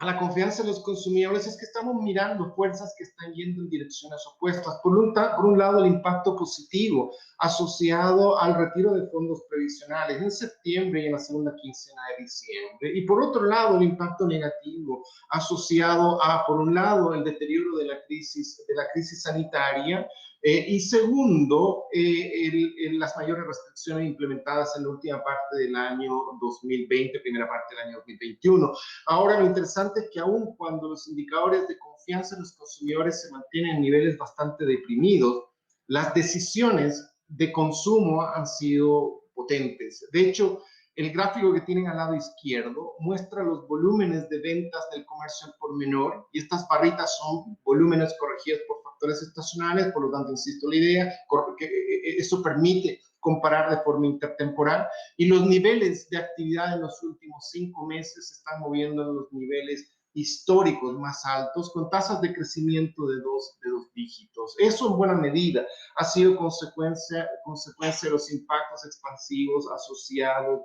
a la confianza de los consumidores es que estamos mirando fuerzas que están yendo en direcciones opuestas. Por un lado, el impacto positivo asociado al retiro de fondos previsionales en septiembre y en la segunda quincena de diciembre. Y por otro lado, el impacto negativo asociado a, por un lado, el deterioro de la crisis sanitaria, y segundo, las mayores restricciones implementadas en la última parte del año 2020, primera parte del año 2021. Ahora, lo interesante es que aun cuando los indicadores de confianza de los consumidores se mantienen en niveles bastante deprimidos, las decisiones de consumo han sido potentes. De hecho, el gráfico que tienen al lado izquierdo muestra los volúmenes de ventas del comercio al por menor, y estas barritas son volúmenes corregidos por factores estacionales. Por lo tanto, insisto, la idea que eso permite comparar de forma intertemporal, y los niveles de actividad en los últimos 5 meses se están moviendo en los niveles históricos más altos, con tasas de crecimiento de dos dígitos. Eso en buena medida ha sido consecuencia de los impactos expansivos asociados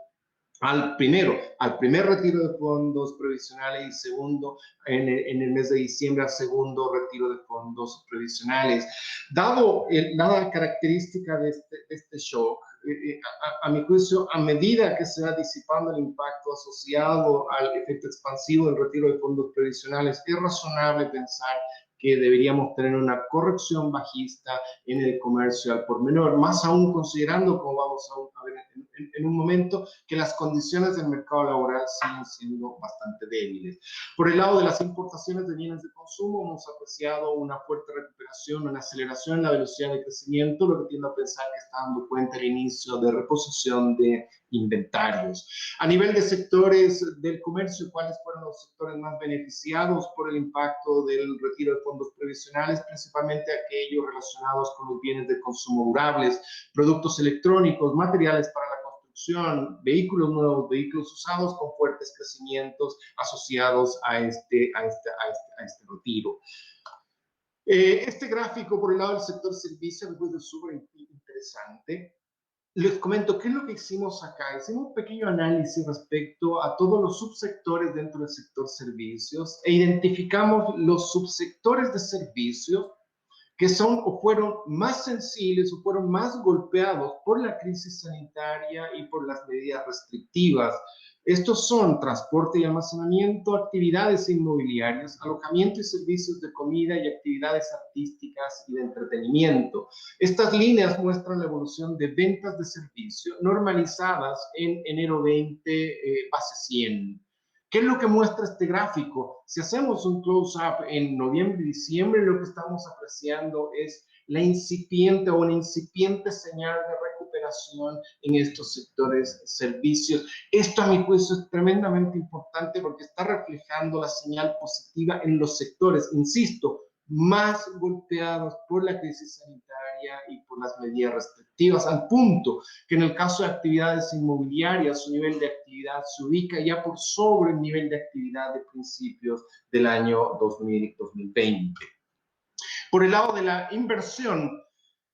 al primer retiro de fondos previsionales, y segundo, en el mes de diciembre, al segundo retiro de fondos previsionales. Dada la característica de este shock, a mi juicio, a medida que se va disipando el impacto asociado al efecto expansivo del retiro de fondos previsionales, es razonable pensar que deberíamos tener una corrección bajista en el comercio al por menor, más aún considerando, como vamos a ver en un momento, que las condiciones del mercado laboral siguen siendo bastante débiles. Por el lado de las importaciones de bienes de consumo, hemos apreciado una fuerte recuperación, una aceleración en la velocidad de crecimiento, lo que tiendo a pensar que está dando cuenta el inicio de reposición de inventarios. A nivel de sectores del comercio, ¿cuáles fueron los sectores más beneficiados por el impacto del retiro de fondos previsionales? Principalmente aquellos relacionados con los bienes de consumo durables, productos electrónicos, materiales para la construcción, vehículos nuevos, vehículos usados, con fuertes crecimientos asociados a este retiro. Este gráfico, por el lado del sector servicios, me parece súper interesante. Les comento qué es lo que hicimos acá. Hicimos un pequeño análisis respecto a todos los subsectores dentro del sector servicios, e identificamos los subsectores de servicios que son o fueron más sensibles o fueron más golpeados por la crisis sanitaria y por las medidas restrictivas. Estos son transporte y almacenamiento, actividades inmobiliarias, alojamiento y servicios de comida, y actividades artísticas y de entretenimiento. Estas líneas muestran la evolución de ventas de servicio normalizadas en enero 20, base 100. ¿Qué es lo que muestra este gráfico? Si hacemos un close-up en noviembre y diciembre, lo que estamos apreciando es una incipiente señal de recuperación en estos sectores servicios. Esto, a mi juicio, es tremendamente importante porque está reflejando la señal positiva en los sectores, insisto, más golpeados por la crisis sanitaria y por las medidas restrictivas, al punto que en el caso de actividades inmobiliarias, su nivel de actividad se ubica ya por sobre el nivel de actividad de principios del año 2020. Por el lado de la inversión,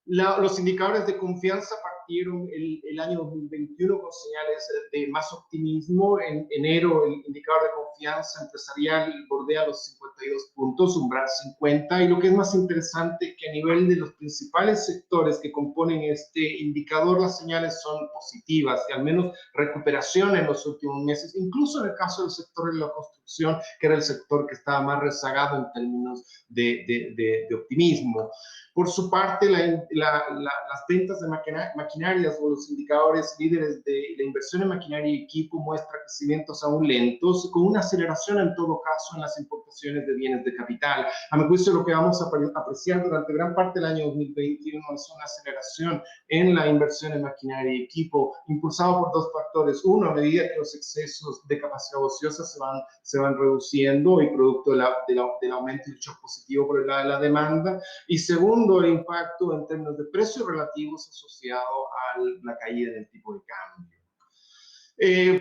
los indicadores de confianza partieron el año 2021 con señales de más optimismo. En enero el indicador de confianza empresarial bordea los 52 puntos, umbral 50, y lo que es más interesante es que a nivel de los principales sectores que componen este indicador, las señales son positivas y al menos recuperación en los últimos meses, incluso en el caso del sector de la construcción, que era el sector que estaba más rezagado en términos de optimismo. Por su parte, las ventas de maquinarias o los indicadores líderes de la inversión en maquinaria y equipo muestran crecimientos aún lentos, con una aceleración en todo caso en las importaciones de bienes de capital. A mi juicio, lo que vamos a apreciar durante gran parte del año 2021 es una aceleración en la inversión en maquinaria y equipo, impulsado por dos factores. Uno, a medida que los excesos de capacidad ociosa se van reduciendo y producto del aumento y el shock positivo por el lado de la demanda. Y segundo, el impacto en términos de precios relativos asociado a la caída en el tipo de cambio.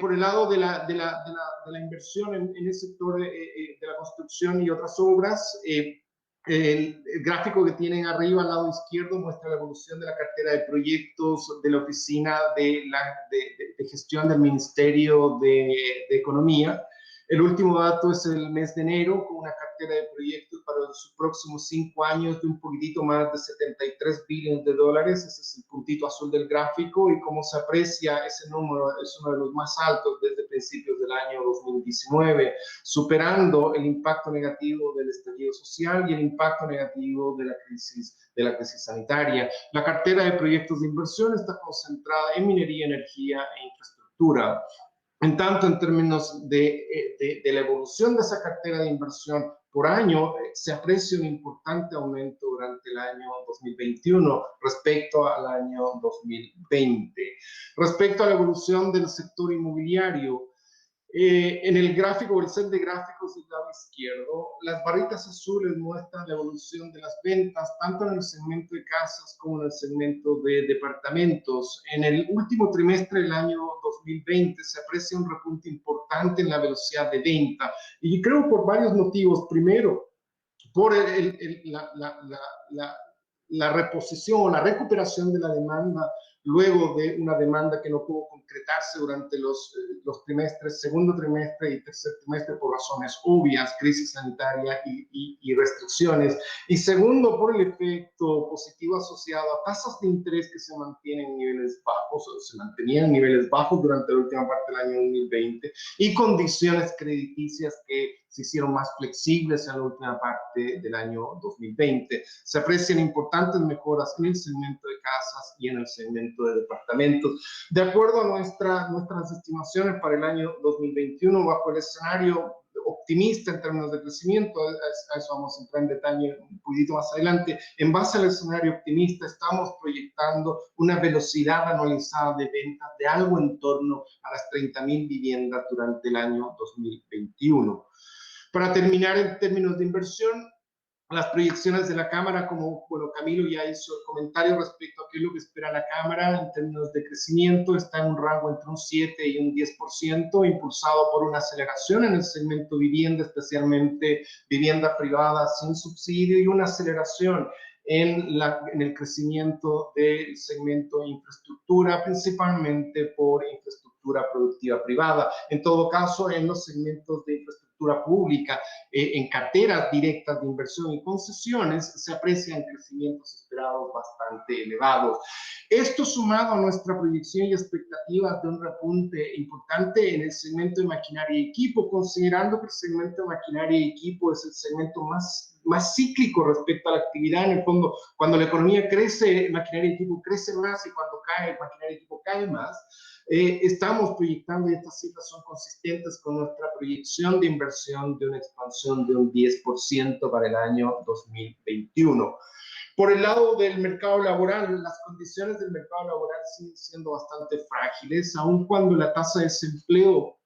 Por el lado de la inversión en el sector de la construcción y otras obras, el gráfico que tienen arriba al lado izquierdo muestra la evolución de la cartera de proyectos de la Oficina de Gestión del Ministerio de Economía. El último dato es el mes de enero, con una cartera de proyectos para los próximos 5 años de un poquitito más de 73 billones de dólares. Ese es el puntito azul del gráfico, y como se aprecia, ese número es uno de los más altos desde principios del año 2019, superando el impacto negativo del estallido social y el impacto negativo de la crisis sanitaria. La cartera de proyectos de inversión está concentrada en minería, energía e infraestructura. En tanto, en términos de la evolución de esa cartera de inversión por año, se aprecia un importante aumento durante el año 2021 respecto al año 2020. Respecto a la evolución del sector inmobiliario, en el gráfico o el set de gráficos del lado izquierdo, las barritas azules muestran la evolución de las ventas, tanto en el segmento de casas como en el segmento de departamentos. En el último trimestre del año 2020 se aprecia un repunte importante en la velocidad de venta, y creo por varios motivos. Primero, por la reposición o la recuperación de la demanda luego de una demanda que no pudo concretarse durante los trimestres, segundo trimestre y tercer trimestre, por razones obvias, crisis sanitaria y restricciones. Y segundo, por el efecto positivo asociado a tasas de interés que se mantienen en niveles bajos, o se mantenían en niveles bajos durante la última parte del año 2020, y condiciones crediticias que se hicieron más flexibles en la última parte del año 2020. Se aprecian importantes mejoras en el segmento de casas y en el segmento de departamentos. De acuerdo a nuestras estimaciones para el año 2021, bajo el escenario optimista en términos de crecimiento, a eso vamos a entrar en detalle un poquito más adelante, en base al escenario optimista estamos proyectando una velocidad anualizada de ventas de algo en torno a las 30.000 viviendas durante el año 2021. Para terminar, en términos de inversión, las proyecciones de la Cámara, como Camilo ya hizo el comentario respecto a qué es lo que espera la Cámara en términos de crecimiento, está en un rango entre un 7 y un 10%, impulsado por una aceleración en el segmento vivienda, especialmente vivienda privada sin subsidio, y una aceleración en el crecimiento del segmento infraestructura, principalmente por infraestructura productiva privada. En todo caso, en los segmentos de infraestructura pública, en carteras directas de inversión y concesiones, se aprecian crecimientos esperados bastante elevados. Esto, sumado a nuestra proyección y expectativas de un repunte importante en el segmento de maquinaria y equipo, considerando que el segmento de maquinaria y equipo es el segmento más cíclico respecto a la actividad. En el fondo, cuando la economía crece, maquinaria y equipo crece más, y cuando cae, maquinaria y equipo cae más. Estamos proyectando, y estas cifras son consistentes con nuestra proyección de inversión, de una expansión de un 10% para el año 2021. Por el lado del mercado laboral, las condiciones del mercado laboral siguen siendo bastante frágiles, aun cuando la tasa de desempleo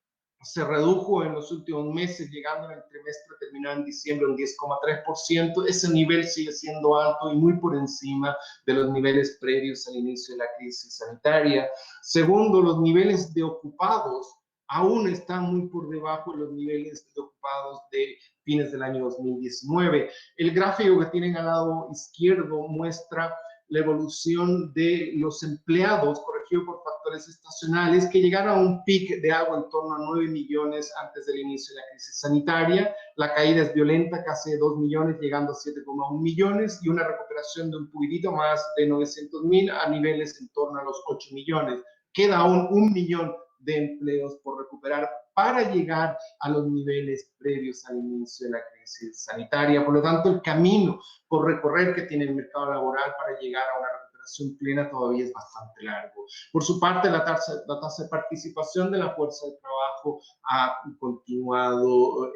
se redujo en los últimos meses, llegando en el trimestre terminado en diciembre un 10,3%. Ese nivel sigue siendo alto y muy por encima de los niveles previos al inicio de la crisis sanitaria. Segundo, los niveles de ocupados aún están muy por debajo de los niveles de ocupados de fines del año 2019. El gráfico que tienen al lado izquierdo muestra la evolución de los empleados, corregido por factores estacionales, que llegaron a un pic de algo en torno a 9 millones antes del inicio de la crisis sanitaria. La caída es violenta, casi de 2 millones, llegando a 7,1 millones, y una recuperación de un poquitito más de 900.000 a niveles en torno a los 8 millones. Queda aún 1 millón de empleos por recuperar para llegar a los niveles previos al inicio de la crisis sanitaria. Por lo tanto, el camino por recorrer que tiene el mercado laboral para llegar a una recuperación plena todavía es bastante largo. Por su parte, la tasa de participación de la fuerza de trabajo ha continuado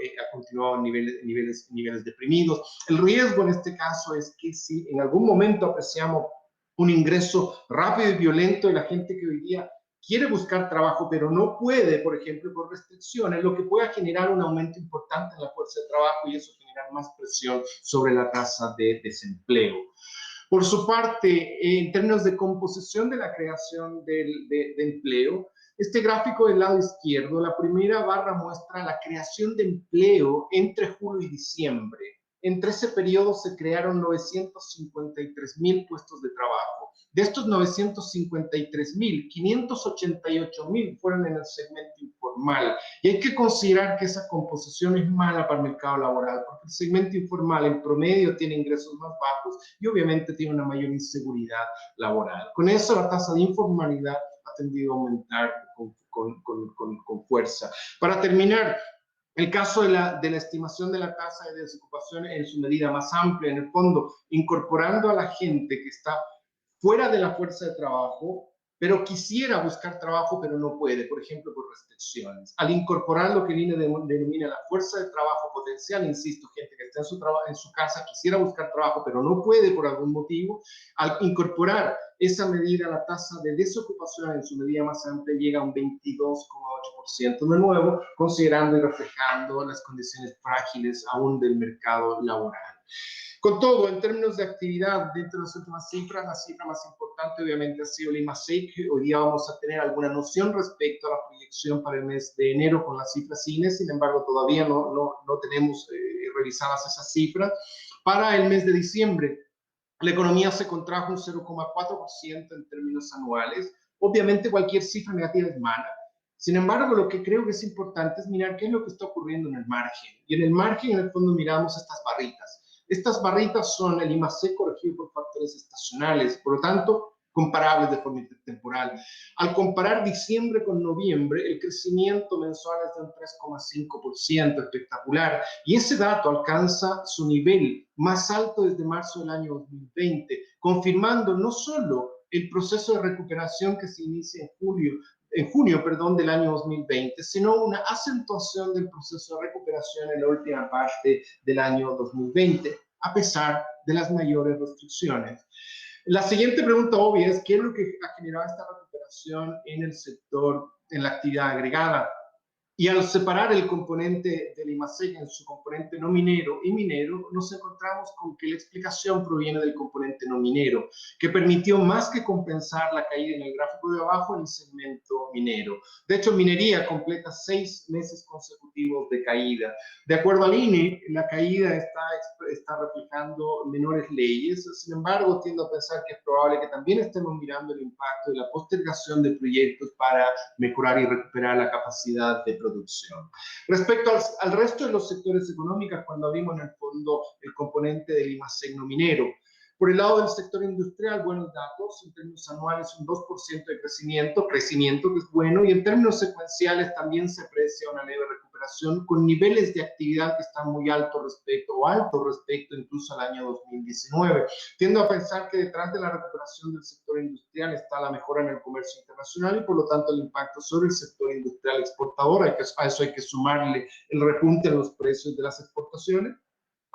en niveles deprimidos. El riesgo en este caso es que si en algún momento apreciamos un ingreso rápido y violento de la gente que hoy día quiere buscar trabajo, pero no puede, por ejemplo, por restricciones, lo que pueda generar un aumento importante en la fuerza de trabajo y eso genera más presión sobre la tasa de desempleo. Por su parte, en términos de composición de la creación de empleo, este gráfico del lado izquierdo, la primera barra muestra la creación de empleo entre julio y diciembre. Entre ese periodo se crearon 953.000 puestos de trabajo. De estos 953.000, 588.000 fueron en el segmento informal. Y hay que considerar que esa composición es mala para el mercado laboral, porque el segmento informal en promedio tiene ingresos más bajos y obviamente tiene una mayor inseguridad laboral. Con eso la tasa de informalidad ha tendido a aumentar con fuerza. Para terminar, el caso de la estimación de la tasa de desocupación en su medida más amplia, en el fondo, incorporando a la gente que está fuera de la fuerza de trabajo, pero quisiera buscar trabajo, pero no puede, por ejemplo, por restricciones. Al incorporar lo que el INE denomina la fuerza de trabajo potencial, insisto, gente que está en su casa, quisiera buscar trabajo, pero no puede por algún motivo, al incorporar esa medida, la tasa de desocupación en su medida más amplia llega a un 22,8% de nuevo, considerando y reflejando las condiciones frágiles aún del mercado laboral. Con todo, en términos de actividad, dentro de las últimas cifras, la cifra más importante obviamente ha sido el IMASEC. Hoy día vamos a tener alguna noción respecto a la proyección para el mes de enero con las cifras INE, sin embargo todavía no tenemos revisadas esas cifras. Para el mes de diciembre, la economía se contrajo un 0,4% en términos anuales. Obviamente cualquier cifra negativa es mala. Sin embargo, lo que creo que es importante es mirar qué es lo que está ocurriendo en el margen. Y en el margen, en el fondo, miramos estas barritas. Estas barritas son el IMASEC corregido por factores estacionales, por lo tanto, comparables de forma temporal. Al comparar diciembre con noviembre, el crecimiento mensual es de un 3,5%, espectacular. Y ese dato alcanza su nivel más alto desde marzo del año 2020, confirmando no solo el proceso de recuperación que se inicia en junio del año 2020, sino una acentuación del proceso de recuperación en la última parte del año 2020, a pesar de las mayores restricciones. La siguiente pregunta obvia es, ¿qué es lo que ha generado esta recuperación en el sector, en la actividad agregada? Y al separar el componente del IMASEC en su componente no minero y minero, nos encontramos con que la explicación proviene del componente no minero, que permitió más que compensar la caída en el gráfico de abajo en el segmento minero. De hecho, minería completa 6 meses consecutivos de caída. De acuerdo al INE, la caída está reflejando menores leyes. Sin embargo, tiendo a pensar que es probable que también estemos mirando el impacto de la postergación de proyectos para mejorar y recuperar la capacidad de producción. Respecto al resto de los sectores económicos, cuando vimos en el fondo el componente del IMASEC no minero, por el lado del sector industrial, buenos datos, en términos anuales un 2% de crecimiento que es bueno, y en términos secuenciales también se aprecia una leve recuperación con niveles de actividad que están muy altos respecto incluso al año 2019. Tiendo a pensar que detrás de la recuperación del sector industrial está la mejora en el comercio internacional y por lo tanto el impacto sobre el sector industrial exportador. A eso hay que sumarle el repunte en los precios de las exportaciones.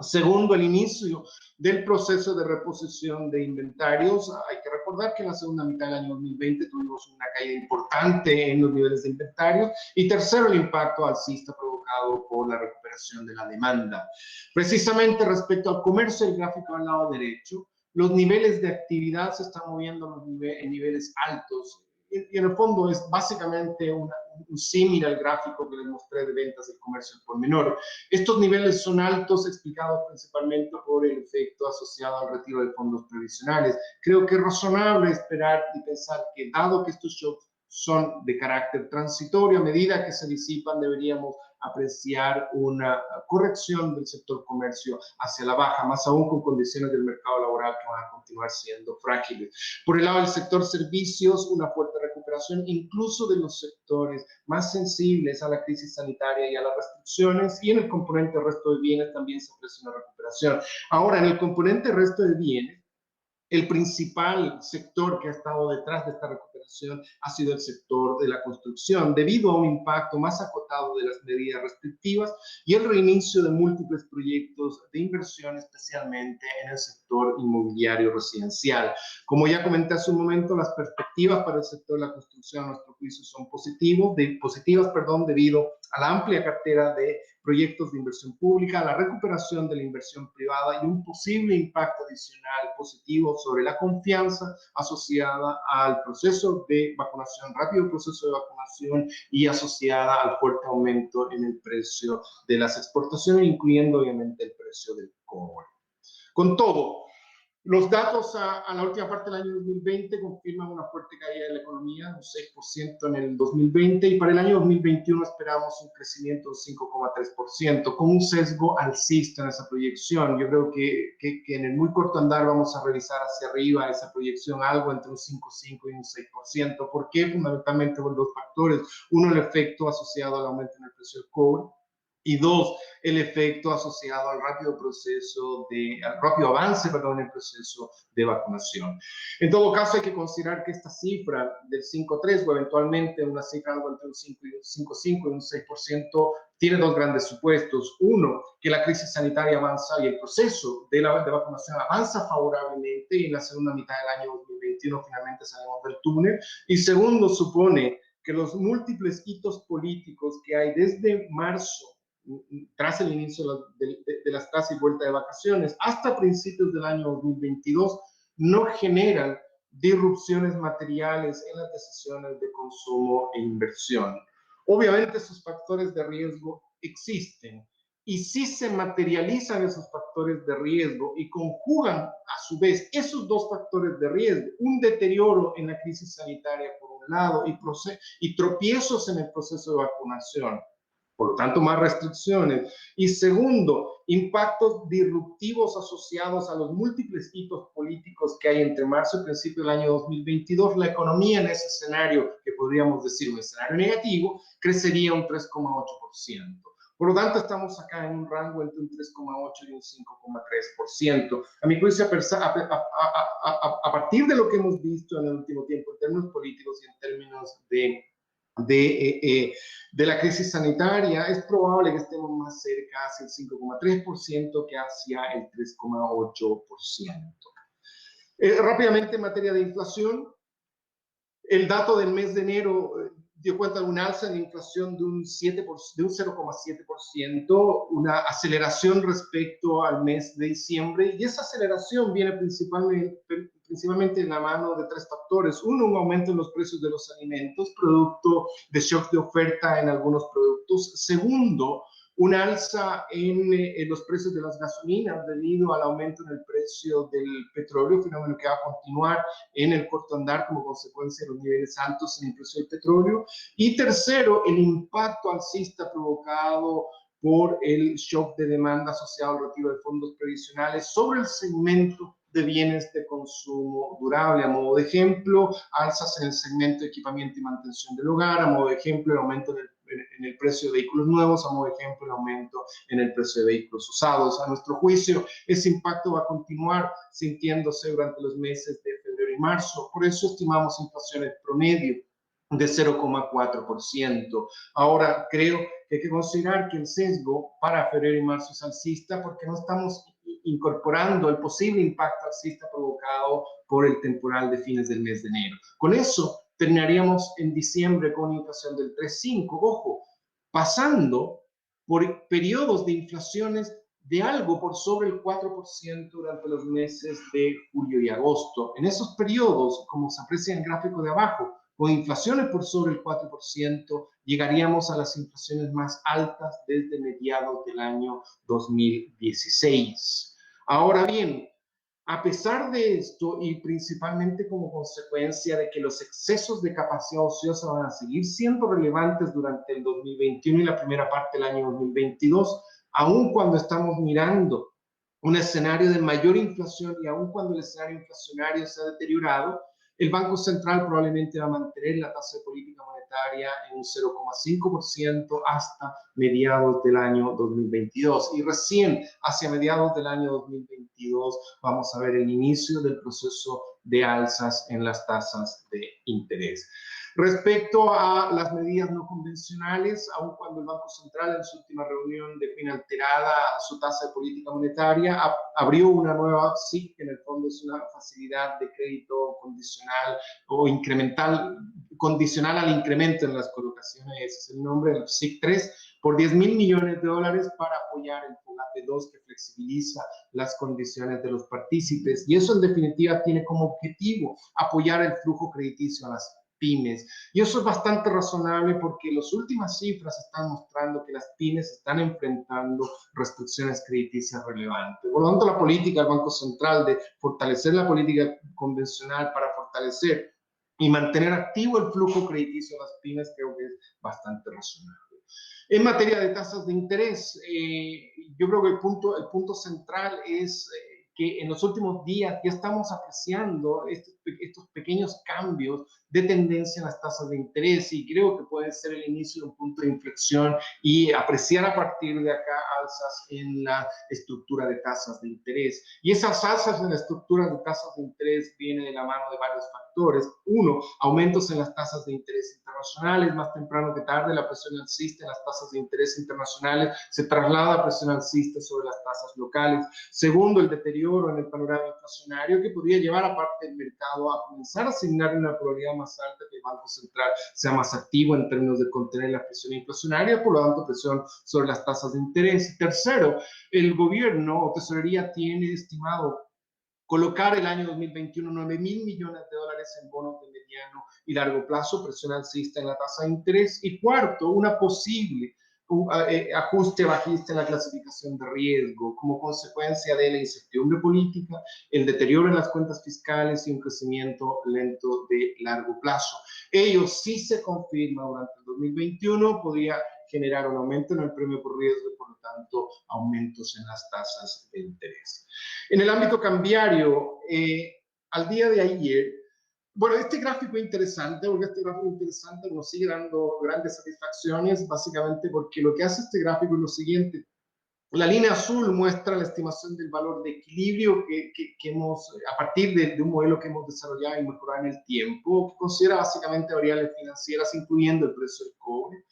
Segundo, el inicio del proceso de reposición de inventarios. Hay que recordar que en la segunda mitad del año 2020 tuvimos una caída importante en los niveles de inventarios. Y tercero, el impacto alcista provocado por la recuperación de la demanda. Precisamente respecto al comercio, el gráfico al lado derecho, los niveles de actividad se están moviendo en niveles altos. Y en el fondo es básicamente una un símil al gráfico que les mostré de ventas del comercio al por menor. Estos niveles son altos, explicados principalmente por el efecto asociado al retiro de fondos previsionales. Creo que es razonable esperar y pensar que, dado que estos shocks son de carácter transitorio, a medida que se disipan deberíamos apreciar una corrección del sector comercio hacia la baja, más aún con condiciones del mercado laboral que van a continuar siendo frágiles. Por el lado del sector servicios, una fuerte recuperación incluso de los sectores más sensibles a la crisis sanitaria y a las restricciones, y en el componente resto de bienes también se aprecia una recuperación. Ahora, en el componente resto de bienes, el principal sector que ha estado detrás de esta recuperación ha sido el sector de la construcción, debido a un impacto más acotado de las medidas restrictivas y el reinicio de múltiples proyectos de inversión, especialmente en el sector inmobiliario residencial. Como ya comenté hace un momento, las perspectivas para el sector de la construcción, a nuestro juicio, son positivas, debido a la amplia cartera de proyectos de inversión pública, la recuperación de la inversión privada y un posible impacto adicional positivo sobre la confianza asociada al proceso de vacunación, rápido proceso de vacunación, y asociada al fuerte aumento en el precio de las exportaciones, incluyendo obviamente el precio del cobre. Con todo, los datos a la última parte del año 2020 confirman una fuerte caída de la economía, un 6% en el 2020, y para el año 2021 esperamos un crecimiento de 5,3%, con un sesgo alcista en esa proyección. Yo creo que en el muy corto andar vamos a revisar hacia arriba esa proyección, algo entre un 5,5 y un 6%. ¿Por qué? Fundamentalmente por dos factores. Uno, el efecto asociado al aumento en el precio del cobre, y dos, el efecto asociado al rápido avance en el proceso de vacunación. En todo caso, hay que considerar que esta cifra del 5,3 o eventualmente una cifra algo entre un 5,5 y un 6% tiene dos grandes supuestos. Uno, que la crisis sanitaria avanza y el proceso de vacunación avanza favorablemente, y en la segunda mitad del año 2021 finalmente salimos del túnel. Y segundo, supone que los múltiples hitos políticos que hay desde marzo, tras el inicio de las tasas y vuelta de vacaciones, hasta principios del año 2022, no generan disrupciones materiales en las decisiones de consumo e inversión. Obviamente, esos factores de riesgo existen, y si se materializan esos factores de riesgo y conjugan a su vez esos dos factores de riesgo, un deterioro en la crisis sanitaria por un lado y tropiezos en el proceso de vacunación, por lo tanto más restricciones, y segundo, impactos disruptivos asociados a los múltiples hitos políticos que hay entre marzo y principio del año 2022, la economía en ese escenario, que podríamos decir un escenario negativo, crecería un 3,8%. Por lo tanto, estamos acá en un rango entre un 3,8 y un 5,3%. A mi juicio, a partir de lo que hemos visto en el último tiempo en términos políticos y en términos de la crisis sanitaria, es probable que estemos más cerca hacia el 5,3% que hacia el 3,8%. Rápidamente, en materia de inflación, el dato del mes de enero dio cuenta de un alza en inflación de un 0,7%, una aceleración respecto al mes de diciembre, y esa aceleración viene principalmente en la mano de tres factores. Uno, un aumento en los precios de los alimentos, producto de shock de oferta en algunos productos. Segundo, un alza en los precios de las gasolinas debido al aumento en el precio del petróleo, fenómeno que va a continuar en el corto andar como consecuencia de los niveles altos en el precio del petróleo. Y tercero, el impacto alcista provocado por el shock de demanda asociado al retiro de fondos previsionales sobre el segmento de bienes de consumo durable. A modo de ejemplo, alzas en el segmento de equipamiento y mantención del hogar; a modo de ejemplo, el aumento en el precio de vehículos nuevos; a modo de ejemplo, el aumento en el precio de vehículos usados. A nuestro juicio, ese impacto va a continuar sintiéndose durante los meses de febrero y marzo. Por eso estimamos inflaciones promedio de 0,4%. Ahora, creo que hay que considerar que el sesgo para febrero y marzo es alcista, porque no estamos incorporando el posible impacto alcista provocado por el temporal de fines del mes de enero. Con eso, terminaríamos en diciembre con una inflación del 3,5%. Ojo, pasando por periodos de inflaciones de algo por sobre el 4% durante los meses de julio y agosto. En esos periodos, como se aprecia en el gráfico de abajo, con inflaciones por sobre el 4%, llegaríamos a las inflaciones más altas desde mediados del año 2016. Ahora bien, a pesar de esto, y principalmente como consecuencia de que los excesos de capacidad ociosa van a seguir siendo relevantes durante el 2021 y la primera parte del año 2022, aun cuando estamos mirando un escenario de mayor inflación y aun cuando el escenario inflacionario se ha deteriorado, el Banco Central probablemente va a mantener la tasa de política monetaria en un 0,5% hasta mediados del año 2022. Y recién hacia mediados del año 2022 vamos a ver el inicio del proceso de alzas en las tasas de interés. Respecto a las medidas no convencionales, aun cuando el Banco Central en su última reunión dejó inalterada su tasa de política monetaria, abrió una nueva SIC, que en el fondo es una facilidad de crédito condicional o incremental, condicional al incremento en las colocaciones, ese es el nombre, el SIC 3, por $10.000 millones para apoyar el FOGAPE 2, que flexibiliza las condiciones de los partícipes. Y eso en definitiva tiene como objetivo apoyar el flujo crediticio a las pymes. Y eso es bastante razonable porque las últimas cifras están mostrando que las pymes están enfrentando restricciones crediticias relevantes. Por lo tanto, la política del Banco Central de fortalecer la política convencional para fortalecer y mantener activo el flujo crediticio de las pymes creo que es bastante razonable. En materia de tasas de interés, yo creo que el punto central es que en los últimos días ya estamos apreciando estos pequeños cambios de tendencia en las tasas de interés y creo que puede ser el inicio de un punto de inflexión y apreciar a partir de acá alzas en la estructura de tasas de interés. Y esas alzas en la estructura de tasas de interés vienen de la mano de varios factores. Uno, aumentos en las tasas de interés internacionales. Más temprano que tarde, la presión alcista en las tasas de interés internacionales se traslada a presión alcista sobre las tasas locales. Segundo, el deterioro en el panorama inflacionario que podría llevar a parte del mercado a comenzar a asignar una probabilidad más alta que el Banco Central sea más activo en términos de contener la presión inflacionaria, por lo tanto presión sobre las tasas de interés. Y tercero, el gobierno o tesorería tiene estimado colocar el año 2021 $9.000 millones en bonos de mediano y largo plazo, presión alcista en la tasa de interés. Y cuarto, una posible ajuste bajista en la clasificación de riesgo como consecuencia de la incertidumbre política, el deterioro en las cuentas fiscales y un crecimiento lento de largo plazo. Ello, si se confirma durante el 2021, podría generar un aumento en el premio por riesgo y, por lo tanto, aumentos en las tasas de interés. En el ámbito cambiario, al día de ayer, bueno, este gráfico es interesante porque nos sigue dando grandes satisfacciones, básicamente porque lo que hace este gráfico es lo siguiente. La línea azul muestra la estimación del valor de equilibrio que hemos, a partir de un modelo que hemos desarrollado y mejorado en el tiempo, que considera básicamente variables financieras, incluyendo el precio del cobre.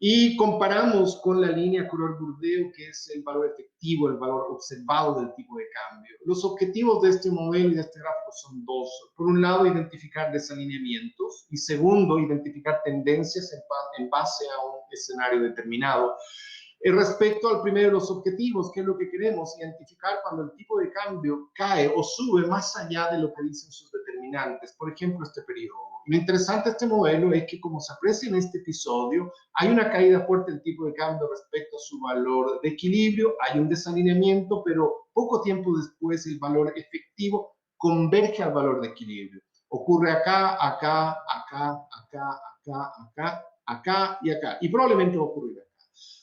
Y comparamos con la línea color burdeo, que es el valor efectivo, el valor observado del tipo de cambio. Los objetivos de este modelo y de este gráfico son dos. Por un lado, identificar desalineamientos y segundo, identificar tendencias en base a un escenario determinado. Respecto al primero de los objetivos, ¿qué es lo que queremos? Identificar cuando el tipo de cambio cae o sube más allá de lo que dicen sus determinantes, por ejemplo, este periodo. Lo interesante de este modelo es que, como se aprecia en este episodio, hay una caída fuerte del tipo de cambio respecto a su valor de equilibrio, hay un desalineamiento, pero poco tiempo después el valor efectivo converge al valor de equilibrio. Ocurre acá, acá, acá, acá, acá, acá, acá y acá, y probablemente va a ocurrir acá.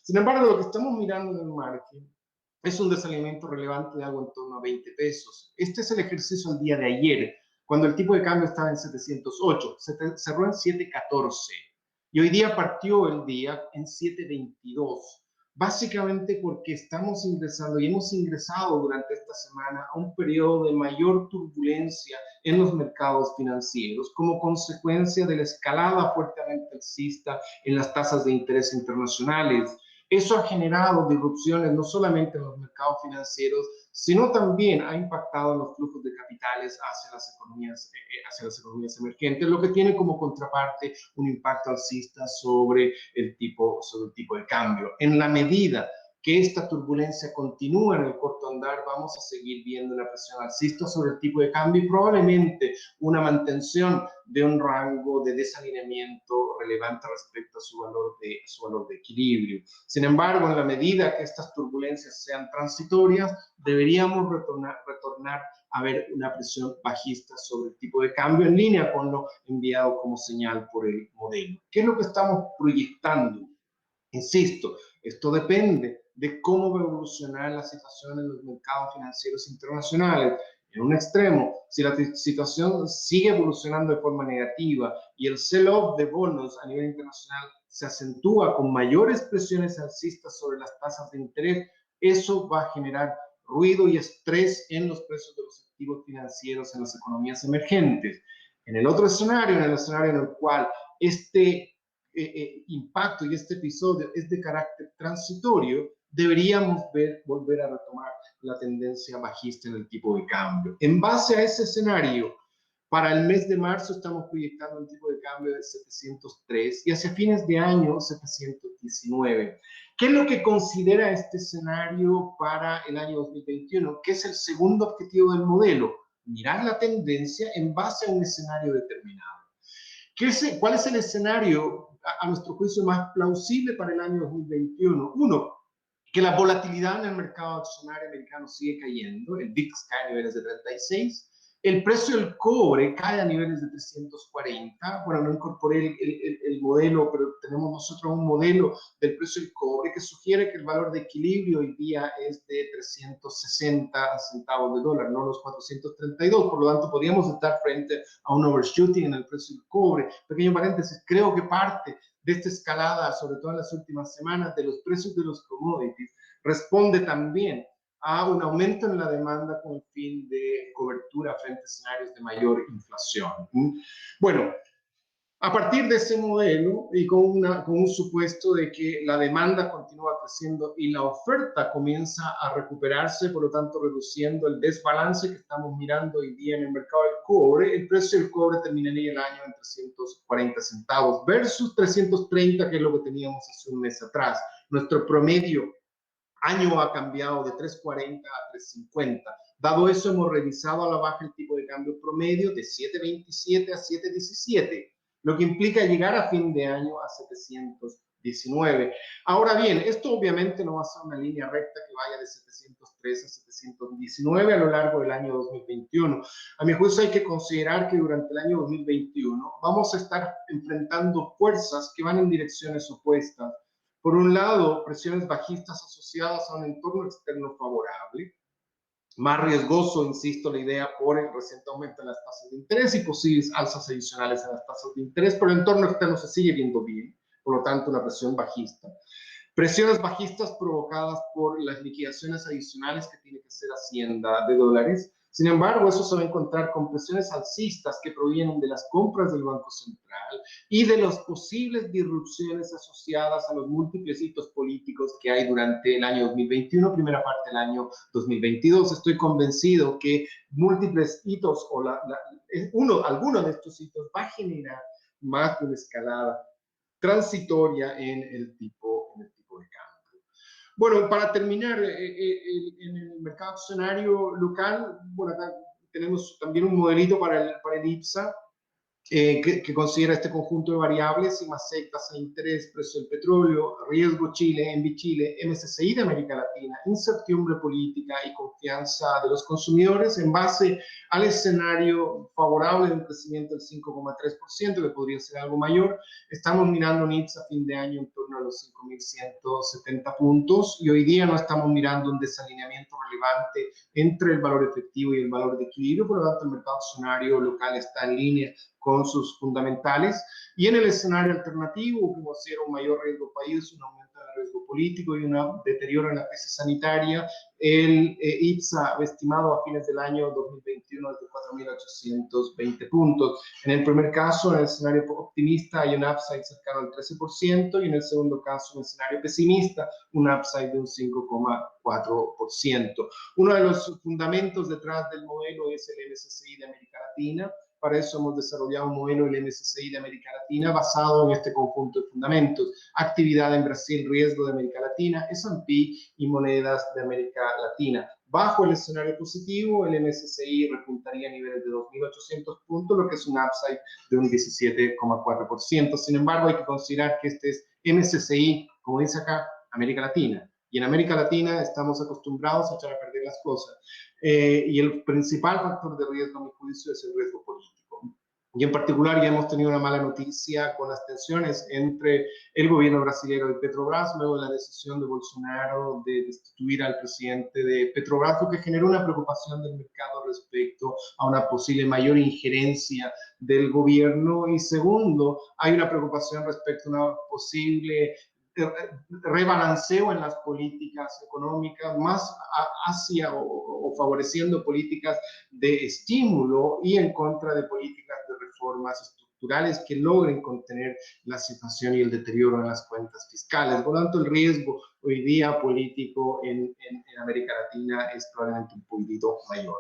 Sin embargo, lo que estamos mirando en el margen es un desalineamiento relevante de algo en torno a 20 pesos. Este es el ejercicio del día de ayer, cuando el tipo de cambio estaba en 708, cerró en 714 y hoy día partió el día en 722. Básicamente porque estamos ingresando y hemos ingresado durante esta semana a un periodo de mayor turbulencia en los mercados financieros como consecuencia de la escalada fuertemente alcista en las tasas de interés internacionales. Eso ha generado disrupciones no solamente en los mercados financieros, sino también ha impactado en los flujos de capitales hacia las economías emergentes, lo que tiene como contraparte un impacto alcista sobre el tipo de cambio. En la medida que esta turbulencia continúa en el corto andar, vamos a seguir viendo una presión alcista sobre el tipo de cambio y probablemente una mantención de un rango de desalineamiento relevante respecto a su valor de equilibrio. Sin embargo, en la medida que estas turbulencias sean transitorias, deberíamos retornar a ver una presión bajista sobre el tipo de cambio en línea con lo enviado como señal por el modelo. ¿Qué es lo que estamos proyectando? Insisto, esto depende de cómo va a evolucionar la situación en los mercados financieros internacionales. En un extremo, si la situación sigue evolucionando de forma negativa y el sell-off de bonos a nivel internacional se acentúa con mayores presiones alcistas sobre las tasas de interés, eso va a generar ruido y estrés en los precios de los activos financieros en las economías emergentes. En el otro escenario, en el escenario en el cual este impacto y este episodio es de carácter transitorio, deberíamos volver a retomar la tendencia bajista en el tipo de cambio. En base a ese escenario, para el mes de marzo estamos proyectando un tipo de cambio de 703 y hacia fines de año 719. ¿Qué es lo que considera este escenario para el año 2021? ¿Qué es el segundo objetivo del modelo? Mirar la tendencia en base a un escenario determinado. ¿Cuál es el escenario, a nuestro juicio, más plausible para el año 2021? Uno, que la volatilidad en el mercado accionario americano sigue cayendo, el VIX cae a niveles de 36, el precio del cobre cae a niveles de 340. Bueno, no incorporé el modelo, pero tenemos nosotros un modelo del precio del cobre que sugiere que el valor de equilibrio hoy día es de 360 centavos de dólar, no los 432. Por lo tanto, podríamos estar frente a un overshooting en el precio del cobre. Pequeño paréntesis, creo que parte de esta escalada, sobre todo en las últimas semanas, de los precios de los commodities, responde también a un aumento en la demanda con el fin de cobertura frente a escenarios de mayor inflación. Bueno, a partir de ese modelo y con un supuesto de que la demanda continúa creciendo y la oferta comienza a recuperarse, por lo tanto reduciendo el desbalance que estamos mirando hoy día en el mercado del cobre, el precio del cobre terminaría el año en 340 centavos versus 330, que es lo que teníamos hace un mes atrás. Nuestro promedio año ha cambiado de 3.40 a 3.50. Dado eso, hemos revisado a la baja el tipo de cambio promedio de 7.27 a 7.17, lo que implica llegar a fin de año a 719. Ahora bien, esto obviamente no va a ser una línea recta que vaya de 703 a 719 a lo largo del año 2021. A mi juicio hay que considerar que durante el año 2021 vamos a estar enfrentando fuerzas que van en direcciones opuestas. Por un lado, presiones bajistas asociadas a un entorno externo favorable, más riesgoso, insisto, la idea por el reciente aumento en las tasas de interés y posibles alzas adicionales en las tasas de interés, pero el entorno externo se sigue viendo bien, por lo tanto, una presión bajista. Presiones bajistas provocadas por las liquidaciones adicionales que tiene que hacer Hacienda de dólares. Sin embargo, eso se va a encontrar con presiones alcistas que provienen de las compras del Banco Central y de las posibles disrupciones asociadas a los múltiples hitos políticos que hay durante el año 2021, primera parte del año 2022. Estoy convencido que múltiples hitos o alguno de estos hitos va a generar más de una escalada transitoria en el tipo de cambio. Bueno, para terminar, en el mercado accionario local, bueno, acá tenemos también un modelito para el IPSA, que considera este conjunto de variables, IMASEC, tasa de interés, precio del petróleo, riesgo Chile, ENVI Chile, MSCI de América Latina, incertidumbre política y confianza de los consumidores en base al escenario favorable de un crecimiento del 5,3%, que podría ser algo mayor. Estamos mirando un IPSA a fin de año en torno a los 5.170 puntos y hoy día no estamos mirando un desalineamiento relevante entre el valor efectivo y el valor de equilibrio, por lo tanto el mercado accionario local está en línea con sus fundamentales, y en el escenario alternativo, que considera un mayor riesgo país, un aumento del riesgo político y un deterioro en la crisis sanitaria, el IPSA estimado a fines del año 2021 es de 4.820 puntos. En el primer caso, en el escenario optimista, hay un upside cercano al 13%, y en el segundo caso, en el escenario pesimista, un upside de un 5,4%. Uno de los fundamentos detrás del modelo es el MSCI de América Latina, Para eso hemos desarrollado un modelo, el MSCI de América Latina, basado en este conjunto de fundamentos: actividad en Brasil, riesgo de América Latina, S&P y monedas de América Latina. Bajo el escenario positivo, el MSCI repuntaría a niveles de 2.800 puntos, lo que es un upside de un 17,4%. Sin embargo, hay que considerar que este es MSCI, como dice acá, América Latina. Y en América Latina estamos acostumbrados a echar a perder las cosas. Y el principal factor de riesgo, a mi juicio, es el riesgo político. Y en particular ya hemos tenido una mala noticia con las tensiones entre el gobierno brasileño y Petrobras, luego de la decisión de Bolsonaro de destituir al presidente de Petrobras, lo que generó una preocupación del mercado respecto a una posible mayor injerencia del gobierno. Y segundo, hay una preocupación respecto a una posible rebalanceo en las políticas económicas, más hacia o favoreciendo políticas de estímulo y en contra de políticas de reformas estructurales que logren contener la situación y el deterioro en las cuentas fiscales. Por lo tanto, el riesgo hoy día político en América Latina es probablemente un poquitito mayor.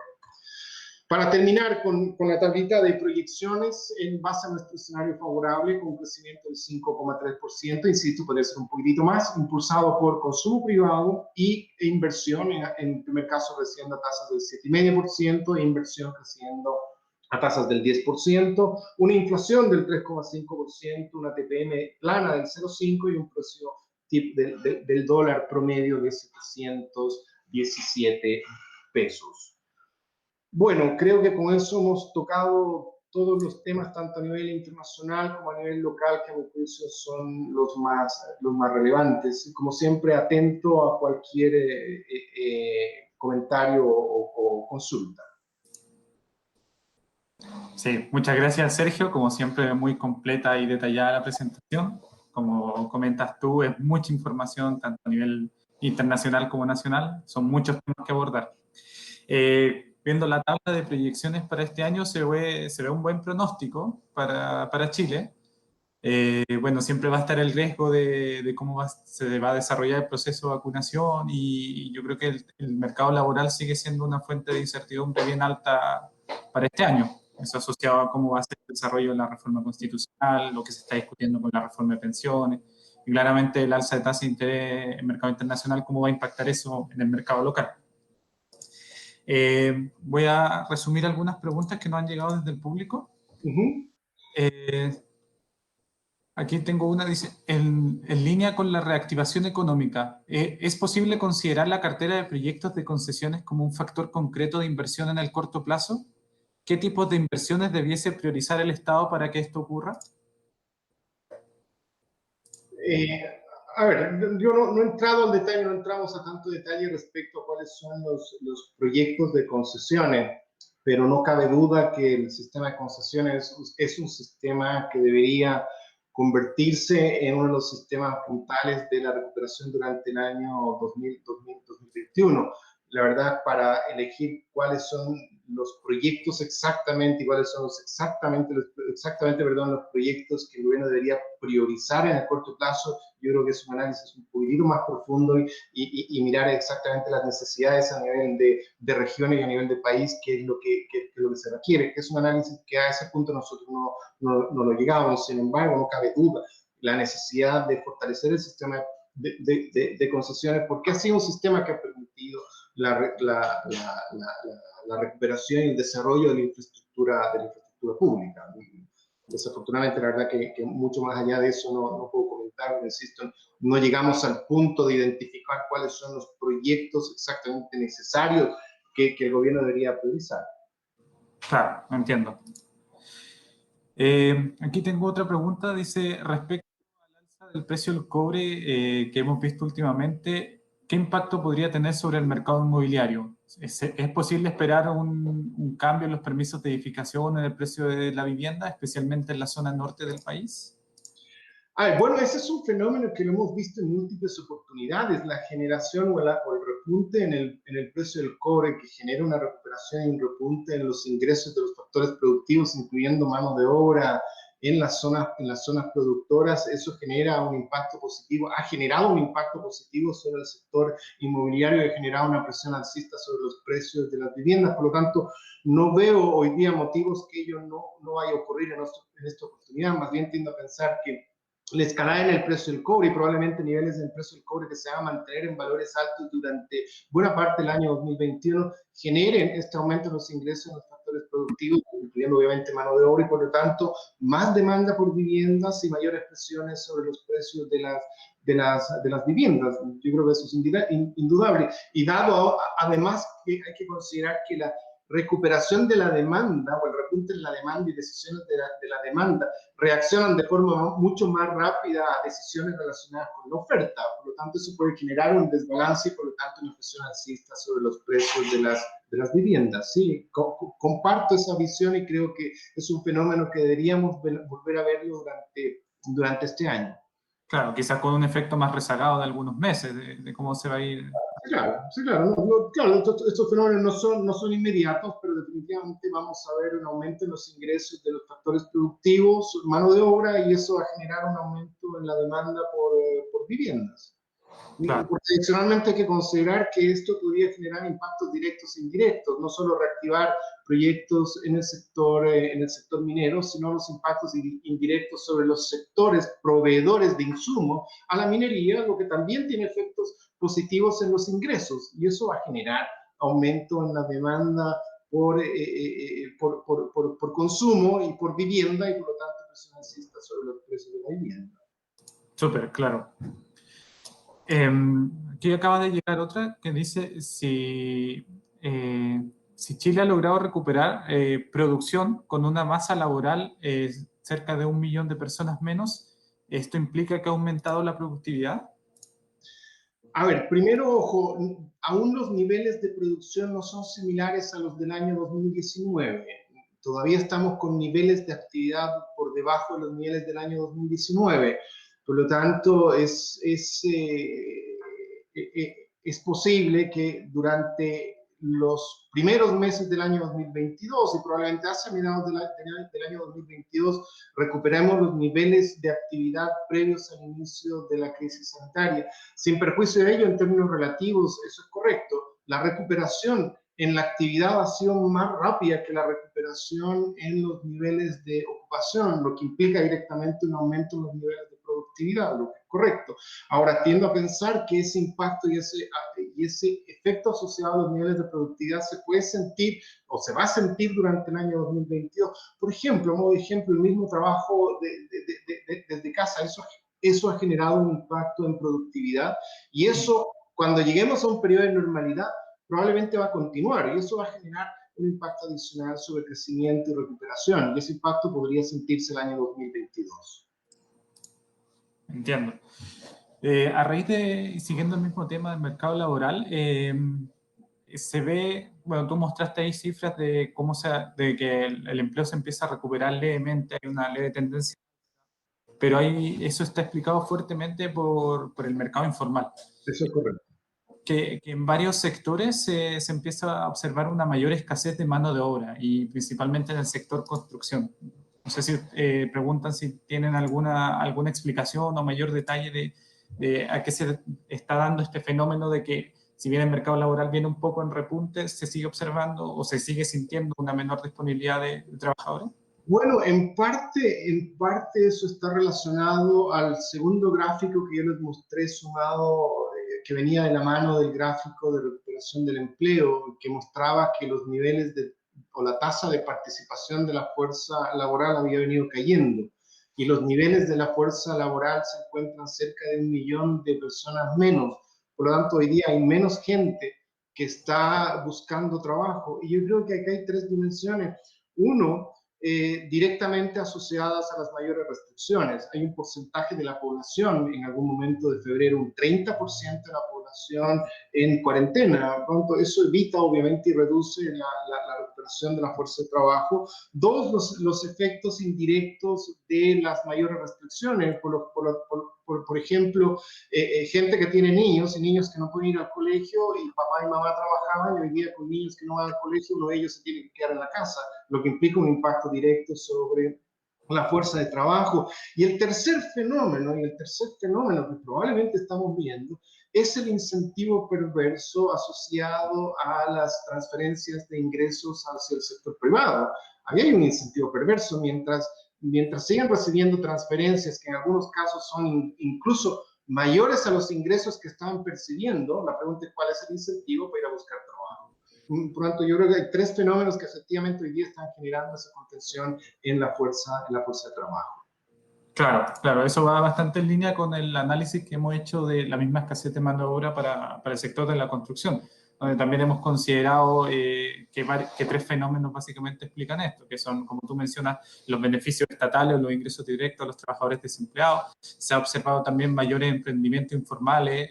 Para terminar con la tablita de proyecciones, en base a nuestro escenario favorable, con un crecimiento del 5,3%, insisto, puede ser un poquitito más, impulsado por consumo privado e inversión, en el primer caso creciendo a tasas del 7,5% e inversión creciendo a tasas del 10%, una inflación del 3,5%, una TPM plana del 0,5% y un precio del dólar promedio de 717 pesos. Bueno, creo que con eso hemos tocado todos los temas, tanto a nivel internacional como a nivel local, que a mi juicio son los más relevantes. Como siempre, atento a cualquier comentario o consulta. Sí, muchas gracias, Sergio. Como siempre, muy completa y detallada la presentación. Como comentas tú, es mucha información, tanto a nivel internacional como nacional. Son muchos temas que abordar. Viendo la tabla de proyecciones para este año, se ve un buen pronóstico para Chile. Bueno, siempre va a estar el riesgo de cómo se va a desarrollar el proceso de vacunación y yo creo que el mercado laboral sigue siendo una fuente de incertidumbre bien alta para este año. Eso asociado a cómo va a ser el desarrollo de la reforma constitucional, lo que se está discutiendo con la reforma de pensiones y claramente el alza de tasa de interés en el mercado internacional, cómo va a impactar eso en el mercado local. Voy a resumir algunas preguntas que nos han llegado desde el público. Aquí tengo una, dice, en línea con la reactivación económica, ¿es posible considerar la cartera de proyectos de concesiones como un factor concreto de inversión en el corto plazo? ¿Qué tipos de inversiones debiese priorizar el Estado para que esto ocurra? A ver, yo no he entrado al detalle, no entramos a tanto detalle respecto a cuáles son los proyectos de concesiones, pero no cabe duda que el sistema de concesiones es un sistema que debería convertirse en uno de los sistemas puntales de la recuperación durante el año 2021. La verdad, para elegir cuáles son los proyectos exactamente y cuáles son los proyectos que el gobierno debería priorizar en el corto plazo, yo creo que es un análisis un poquito más profundo y mirar exactamente las necesidades a nivel de regiones y a nivel de país, qué es lo que se requiere, que es un análisis que a ese punto nosotros no lo llegamos. Sin embargo, no cabe duda la necesidad de fortalecer el sistema de concesiones, porque ha sido un sistema que ha permitido la recuperación y el desarrollo de la infraestructura pública. Desafortunadamente, la verdad que mucho más allá de eso no puedo comentar, insisto, no llegamos al punto de identificar cuáles son los proyectos exactamente necesarios que el gobierno debería priorizar. Claro, entiendo. Aquí tengo otra pregunta, dice, respecto al alza del precio del cobre que hemos visto últimamente, ¿qué impacto podría tener sobre el mercado inmobiliario? ¿Es posible esperar un cambio en los permisos de edificación en el precio de la vivienda, especialmente en la zona norte del país? Bueno, ese es un fenómeno que lo hemos visto en múltiples oportunidades, la generación o el repunte en el precio del cobre, que genera una recuperación y un repunte en los ingresos de los factores productivos, incluyendo mano de obra en las zonas productoras, eso genera un impacto positivo, ha generado un impacto positivo sobre el sector inmobiliario y ha generado una presión alcista sobre los precios de las viviendas. Por lo tanto, no veo hoy día motivos que ello no vaya a ocurrir en esta oportunidad. Más bien tiendo a pensar que la escalada en el precio del cobre y probablemente niveles del precio del cobre que se van a mantener en valores altos durante buena parte del año 2021 generen este aumento en los ingresos en los factores productivos, incluyendo obviamente mano de obra y por lo tanto más demanda por viviendas y mayores presiones sobre los precios de las viviendas. Yo creo que eso es indudable. Y dado además que hay que considerar que la recuperación de la demanda o el repunte en la demanda y decisiones de la demanda reaccionan de forma mucho más rápida a decisiones relacionadas con la oferta. Por lo tanto, eso puede generar un desbalance y por lo tanto una presión alcista sobre los precios de las viviendas. Sí, comparto esa visión y creo que es un fenómeno que deberíamos volver a verlo durante este año. Claro, quizás con un efecto más rezagado de algunos meses, de cómo se va a ir. Sí, claro, claro, estos fenómenos no son inmediatos, pero definitivamente vamos a ver un aumento en los ingresos de los factores productivos, mano de obra, y eso va a generar un aumento en la demanda por viviendas. Claro. Porque adicionalmente hay que considerar que esto podría generar impactos directos e indirectos, no solo reactivar proyectos en el sector minero, sino los impactos indirectos sobre los sectores proveedores de insumos a la minería, lo que también tiene efectos positivos en los ingresos, y eso va a generar aumento en la demanda por consumo y por vivienda, y por lo tanto presión alcista sobre los precios de la vivienda. Súper, claro. Aquí acaba de llegar otra que dice si Chile ha logrado recuperar producción con una masa laboral cerca de 1 millón de personas menos, ¿esto implica que ha aumentado la productividad? A ver, primero, ojo, aún los niveles de producción no son similares a los del año 2019. Todavía estamos con niveles de actividad por debajo de los niveles del año 2019. Por lo tanto, es posible que durante los primeros meses del año 2022 y probablemente hacia mediados del año 2022 recuperemos los niveles de actividad previos al inicio de la crisis sanitaria. Sin perjuicio de ello, en términos relativos, eso es correcto. La recuperación en la actividad ha sido más rápida que la recuperación en los niveles de ocupación, lo que implica directamente un aumento en los niveles de productividad, lo que es correcto. Ahora, tiendo a pensar que ese impacto y ese efecto asociado a los niveles de productividad se puede sentir o se va a sentir durante el año 2022. Por ejemplo, modo de ejemplo, el mismo trabajo desde casa, eso ha generado un impacto en productividad y eso, cuando lleguemos a un periodo de normalidad, probablemente va a continuar y eso va a generar un impacto adicional sobre crecimiento y recuperación. Y ese impacto podría sentirse el año 2022. Entiendo. A raíz de, siguiendo el mismo tema del mercado laboral, se ve, bueno, tú mostraste ahí cifras de cómo de que el empleo se empieza a recuperar levemente, hay una leve tendencia, pero eso está explicado fuertemente por el mercado informal. Eso es correcto. Que en varios sectores se empieza a observar una mayor escasez de mano de obra y principalmente en el sector construcción. No sé si preguntan si tienen alguna explicación o mayor detalle de a qué se está dando este fenómeno de que si bien el mercado laboral viene un poco en repunte, se sigue observando o se sigue sintiendo una menor disponibilidad de trabajadores. Bueno, en parte eso está relacionado al segundo gráfico que yo les mostré sumado, que venía de la mano del gráfico de recuperación del empleo, que mostraba que los niveles o la tasa de participación de la fuerza laboral había venido cayendo y los niveles de la fuerza laboral se encuentran cerca de 1 millón de personas menos. Por lo tanto, hoy día hay menos gente que está buscando trabajo y yo creo que acá hay tres dimensiones. Uno, directamente asociadas a las mayores restricciones. Hay un porcentaje de la población, en algún momento de febrero, un 30% de la población en cuarentena. Pronto, eso evita, obviamente, y reduce la recuperación de la fuerza de trabajo. Dos, los efectos indirectos de las mayores restricciones, por ejemplo, gente que tiene niños y niños que no pueden ir al colegio y papá y mamá trabajaban y hoy día con niños que no van al colegio, uno de ellos se tiene que quedar en la casa, lo que implica un impacto directo sobre la fuerza de trabajo. Y el tercer fenómeno que probablemente estamos viendo, es el incentivo perverso asociado a las transferencias de ingresos hacia el sector privado. Ahí hay un incentivo perverso, mientras sigan recibiendo transferencias que en algunos casos son incluso mayores a los ingresos que estaban percibiendo, la pregunta es cuál es el incentivo para ir a buscar trabajo. Por lo tanto, yo creo que hay tres fenómenos que efectivamente hoy día están generando esa contención en la fuerza de trabajo. Claro, claro, eso va bastante en línea con el análisis que hemos hecho de la misma escasez de mano de obra para el sector de la construcción, donde también hemos considerado que tres fenómenos básicamente explican esto, que son, como tú mencionas, los beneficios estatales o los ingresos directos a los trabajadores desempleados. Se ha observado también mayores emprendimientos informales,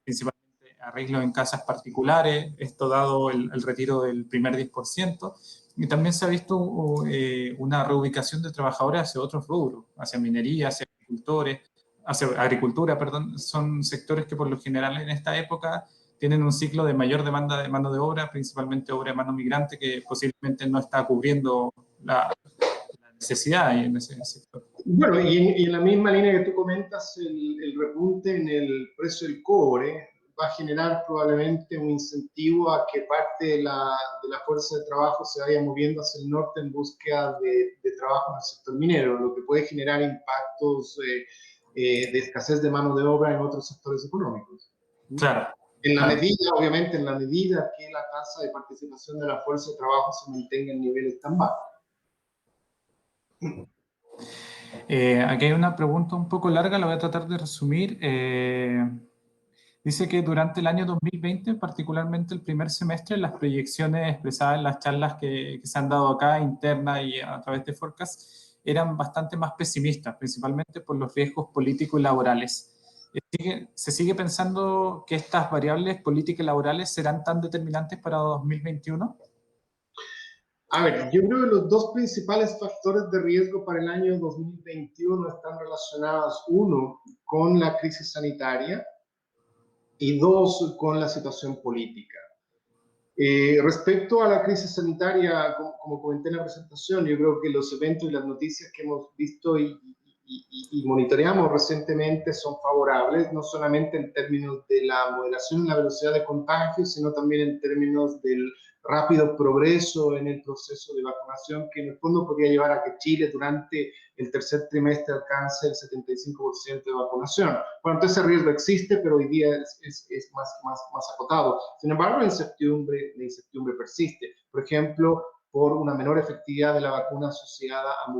principalmente arreglos en casas particulares, esto dado el retiro del primer 10%. Y también se ha visto una reubicación de trabajadores hacia otros rubros, hacia minería, hacia agricultura, perdón. Son sectores que por lo general en esta época tienen un ciclo de mayor demanda de mano de obra, principalmente obra de mano migrante, que posiblemente no está cubriendo la necesidad en ese sector. Bueno, y en la misma línea que tú comentas, el repunte en el precio del cobre va a generar probablemente un incentivo a que parte de la fuerza de trabajo se vaya moviendo hacia el norte en búsqueda de trabajo en el sector minero, lo que puede generar impactos de escasez de mano de obra en otros sectores económicos. Claro. En la medida, obviamente, en la medida que la tasa de participación de la fuerza de trabajo se mantenga en niveles tan bajos. Aquí hay una pregunta un poco larga, la voy a tratar de resumir. Dice que durante el año 2020, particularmente el primer semestre, las proyecciones expresadas en las charlas que se han dado acá, internas y a través de Forecast, eran bastante más pesimistas, principalmente por los riesgos políticos y laborales. ¿Se sigue pensando que estas variables políticas y laborales serán tan determinantes para 2021? A ver, yo creo que los dos principales factores de riesgo para el año 2021 están relacionados, uno, con la crisis sanitaria y dos, con la situación política. Respecto a la crisis sanitaria, como comenté en la presentación, yo creo que los eventos y las noticias que hemos visto y monitoreamos recientemente son favorables, no solamente en términos de la moderación en la velocidad de contagio, sino también en términos del rápido progreso en el proceso de vacunación, que en el fondo podría llevar a que Chile durante el tercer trimestre alcance el 75% de vacunación. Bueno, entonces ese riesgo existe, pero hoy día es más acotado. Sin embargo, la incertidumbre persiste. Por ejemplo, por una menor efectividad de la vacuna asociada a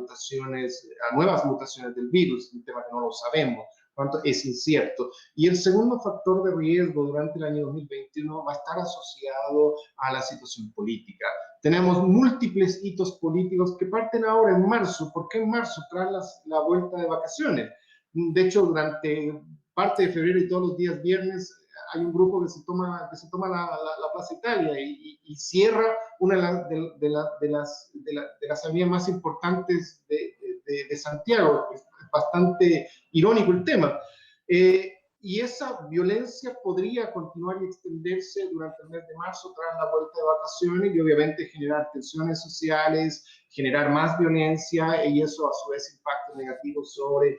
nuevas mutaciones del virus, un tema que no lo sabemos, por lo tanto es incierto. Y el segundo factor de riesgo durante el año 2021 va a estar asociado a la situación política. Tenemos múltiples hitos políticos que parten ahora en marzo. ¿Por qué en marzo? Tras la vuelta de vacaciones. De hecho, durante parte de febrero y todos los días viernes hay un grupo que se toma la Plaza Italia y cierra una de las avenidas más importantes de Santiago. Es bastante irónico el tema. Y esa violencia podría continuar y extenderse durante el mes de marzo tras la vuelta de vacaciones y obviamente generar tensiones sociales, generar más violencia y eso a su vez impactos negativos sobre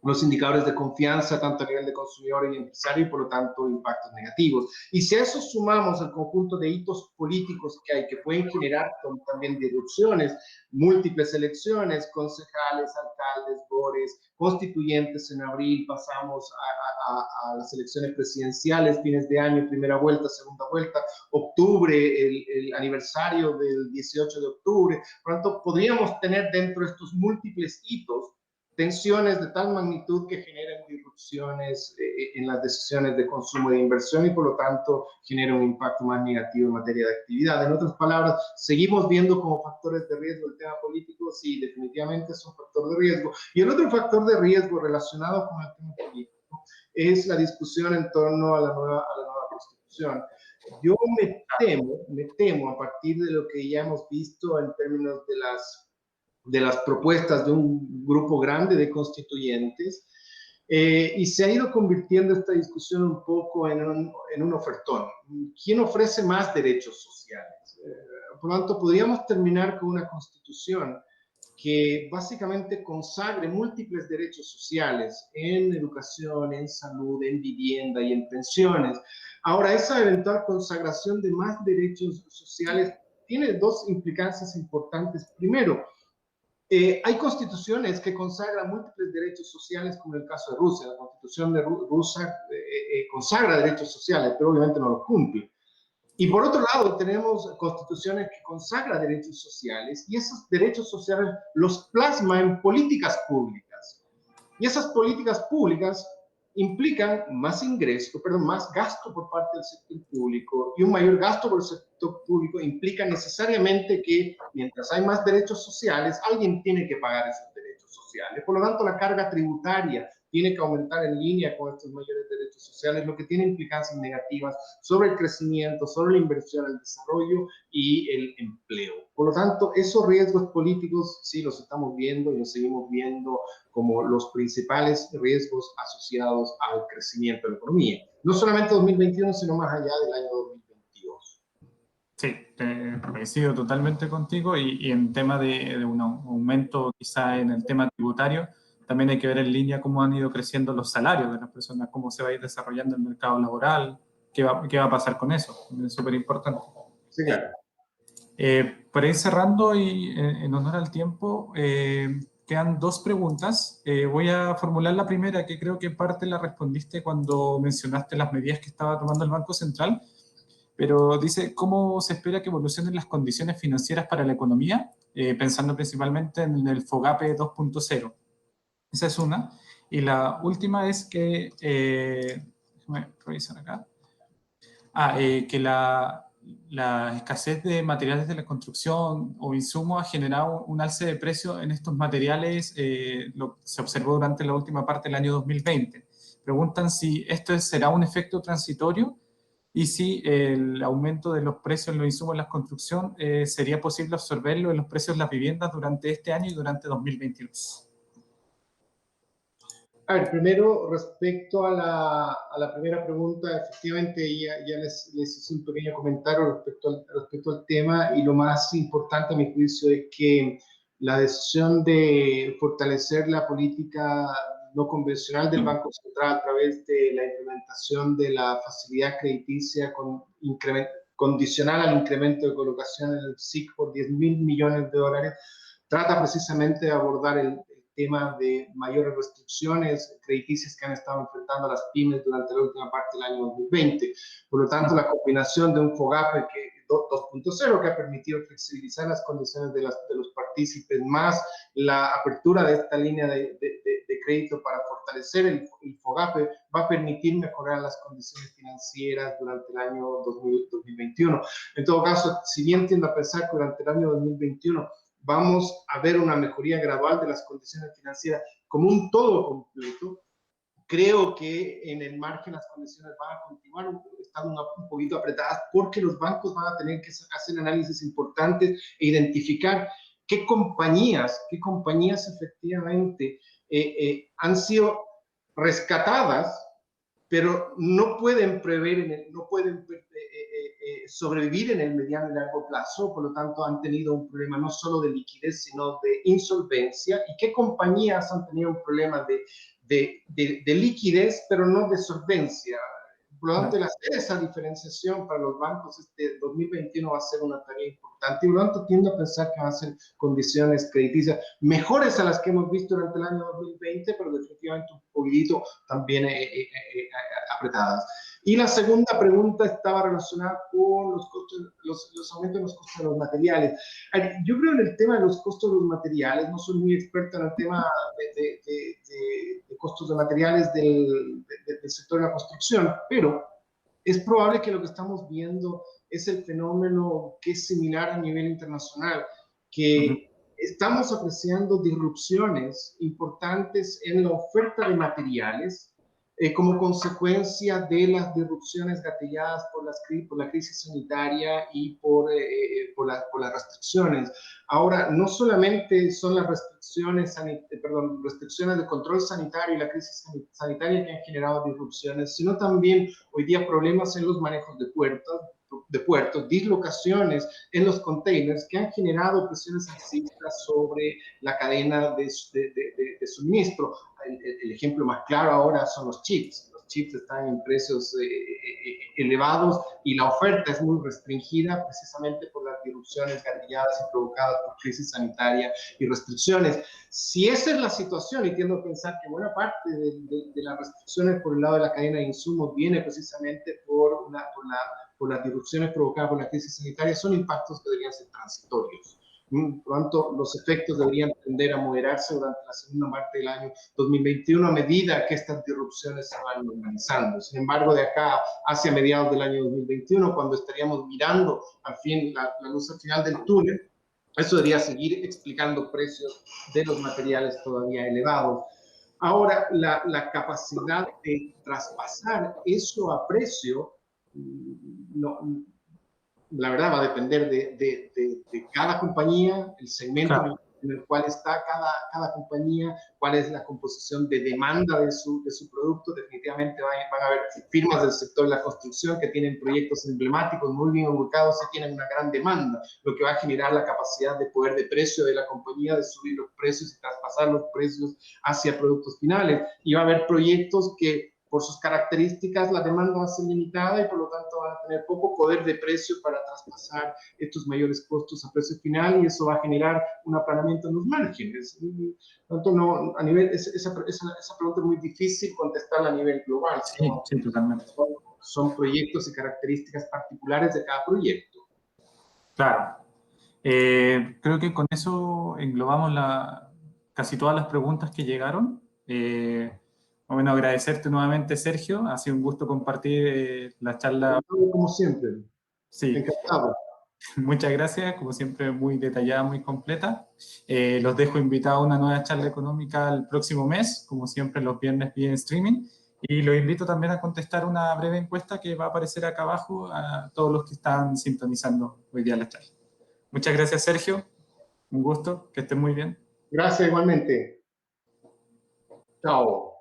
los indicadores de confianza, tanto a nivel de consumidor y empresario, y por lo tanto impactos negativos. Y si a eso sumamos el conjunto de hitos políticos que hay, que pueden generar también disrupciones, múltiples elecciones, concejales, alcaldes, bores, constituyentes en abril, pasamos a las elecciones presidenciales, fines de año, primera vuelta, segunda vuelta, octubre, el aniversario del 18 de octubre, por lo tanto, podríamos tener dentro de estos múltiples hitos tensiones de tal magnitud que generen disrupciones en las decisiones de consumo y de inversión y por lo tanto genera un impacto más negativo en materia de actividad. En otras palabras, seguimos viendo como factores de riesgo el tema político, sí, definitivamente es un factor de riesgo. Y el otro factor de riesgo relacionado con el tema político es la discusión en torno a la nueva Constitución. Yo me temo a partir de lo que ya hemos visto en términos de las propuestas de un grupo grande de constituyentes, y se ha ido convirtiendo esta discusión un poco en un ofertón. ¿Quién ofrece más derechos sociales? Por lo tanto, podríamos terminar con una constitución que básicamente consagre múltiples derechos sociales en educación, en salud, en vivienda y en pensiones. Ahora, esa eventual consagración de más derechos sociales tiene dos implicancias importantes. Primero, hay constituciones que consagran múltiples derechos sociales, como en el caso de Rusia. La constitución de rusa consagra derechos sociales, pero obviamente no los cumple. Y por otro lado, tenemos constituciones que consagran derechos sociales y esos derechos sociales los plasma en políticas públicas. Y esas políticas públicas implican más ingresos, perdón, más gasto por parte del sector público, y un mayor gasto por el sector público implica necesariamente que mientras hay más derechos sociales, alguien tiene que pagar esos derechos sociales. Por lo tanto, la carga tributaria tiene que aumentar en línea con estos mayores derechos sociales, lo que tiene implicancias negativas sobre el crecimiento, sobre la inversión, el desarrollo y el empleo. Por lo tanto, esos riesgos políticos sí los estamos viendo y los seguimos viendo como los principales riesgos asociados al crecimiento de la economía. No solamente 2021, sino más allá del año 2022. Sí, coincido totalmente contigo y en tema de un aumento quizá en el tema tributario, también hay que ver en línea cómo han ido creciendo los salarios de las personas, cómo se va a ir desarrollando el mercado laboral, qué va a pasar con eso, es súper importante. Sí, claro. Para ir cerrando y en honor al tiempo, quedan dos preguntas. Voy a formular la primera, que creo que parte la respondiste cuando mencionaste las medidas que estaba tomando el Banco Central, pero dice, ¿cómo se espera que evolucionen las condiciones financieras para la economía? Pensando principalmente en el FOGAPE 2.0. Esa es una. Y la última es que, déjame revisar acá, que la escasez de materiales de la construcción o insumos ha generado un alce de precio en estos materiales, se observó durante la última parte del año 2020. Preguntan si esto será un efecto transitorio y si el aumento de los precios en los insumos de la construcción sería posible absorberlo en los precios de las viviendas durante este año y durante 2022. A ver, primero, respecto a la primera pregunta, efectivamente ya les hice un pequeño comentario respecto al tema, y lo más importante a mi juicio es que la decisión de fortalecer la política no convencional del Banco Central a través de la implementación de la facilidad crediticia condicional al incremento de colocación en el SIC por 10.000 millones de dólares, trata precisamente de abordar el tema de mayores restricciones crediticias que han estado enfrentando las pymes durante la última parte del año 2020. Por lo tanto, la combinación de un FOGAPE 2.0 que ha permitido flexibilizar las condiciones de los partícipes, más la apertura de esta línea de crédito para fortalecer el FOGAPE, va a permitir mejorar las condiciones financieras durante el año 2021. En todo caso, si bien tiendo a pensar que durante el año 2021 vamos a ver una mejoría gradual de las condiciones financieras como un todo completo, creo que en el margen las condiciones van a continuar estando un poquito apretadas, porque los bancos van a tener que hacer análisis importantes e identificar qué compañías efectivamente han sido rescatadas, pero no pueden prever, no pueden sobrevivir en el mediano y largo plazo. Por lo tanto han tenido un problema no solo de liquidez, sino de insolvencia, y qué compañías han tenido un problema de liquidez, pero no de solvencia. Por lo tanto, el hacer esa diferenciación para los bancos este 2021 va a ser una tarea importante, y por lo tanto tiendo a pensar que van a ser condiciones crediticias mejores a las que hemos visto durante el año 2020, pero definitivamente un poquito también apretadas. Y la segunda pregunta estaba relacionada con los costos, los aumentos de los costos de los materiales. Yo creo en el tema de los costos de los materiales, no soy muy experto en el tema de costos de materiales del sector de la construcción, pero es probable que lo que estamos viendo es el fenómeno que es similar a nivel internacional, que estamos apreciando disrupciones importantes en la oferta de materiales como consecuencia de las disrupciones gatilladas por la crisis sanitaria y por las restricciones. Ahora, no solamente son las restricciones de control sanitario y la crisis sanitaria que han generado disrupciones, sino también hoy día problemas en los manejos de puertos, de puertos, dislocaciones en los containers que han generado presiones alcistas sobre la cadena de suministro. El ejemplo más claro ahora son los chips. Los chips están en precios elevados y la oferta es muy restringida precisamente por las disrupciones gatilladas y provocadas por crisis sanitaria y restricciones. Si esa es la situación, y tiendo a pensar que buena parte de las restricciones por el lado de la cadena de insumos viene precisamente por las disrupciones provocadas por la crisis sanitaria, son impactos que deberían ser transitorios. Por lo tanto, los efectos deberían tender a moderarse durante la segunda parte del año 2021 a medida que estas disrupciones se van normalizando. Sin embargo, de acá hacia mediados del año 2021, cuando estaríamos mirando al fin la luz al final del túnel, eso debería seguir explicando precios de los materiales todavía elevados. Ahora, la capacidad de traspasar eso a precio, no, la verdad va a depender de cada compañía, el segmento Claro. en el cual está cada compañía, cuál es la composición de demanda de su producto. Definitivamente van a haber firmas del sector de la construcción que tienen proyectos emblemáticos muy bien ubicados y tienen una gran demanda, lo que va a generar la capacidad de poder de precio de la compañía, de subir los precios y traspasar los precios hacia productos finales. Y va a haber proyectos que por sus características la demanda va a ser limitada y por lo tanto van a tener poco poder de precio para traspasar estos mayores costos a precio final, y eso va a generar un aplanamiento en los márgenes. Tanto no, a nivel, esa pregunta es muy difícil contestarla a nivel global. Sí, sí, totalmente. Son proyectos y características particulares de cada proyecto. Claro. Creo que con eso englobamos casi todas las preguntas que llegaron. Bueno, agradecerte nuevamente, Sergio. Ha sido un gusto compartir la charla. Como siempre. Sí, Encantado. muchas gracias. Como siempre, muy detallada, muy completa. Los dejo invitados a una nueva charla económica el próximo mes, como siempre, los viernes vía streaming. Y los invito también a contestar una breve encuesta que va a aparecer acá abajo a todos los que están sintonizando hoy día la charla. Muchas gracias, Sergio. Un gusto, que estén muy bien. Gracias igualmente. Chao.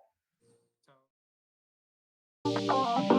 Chao.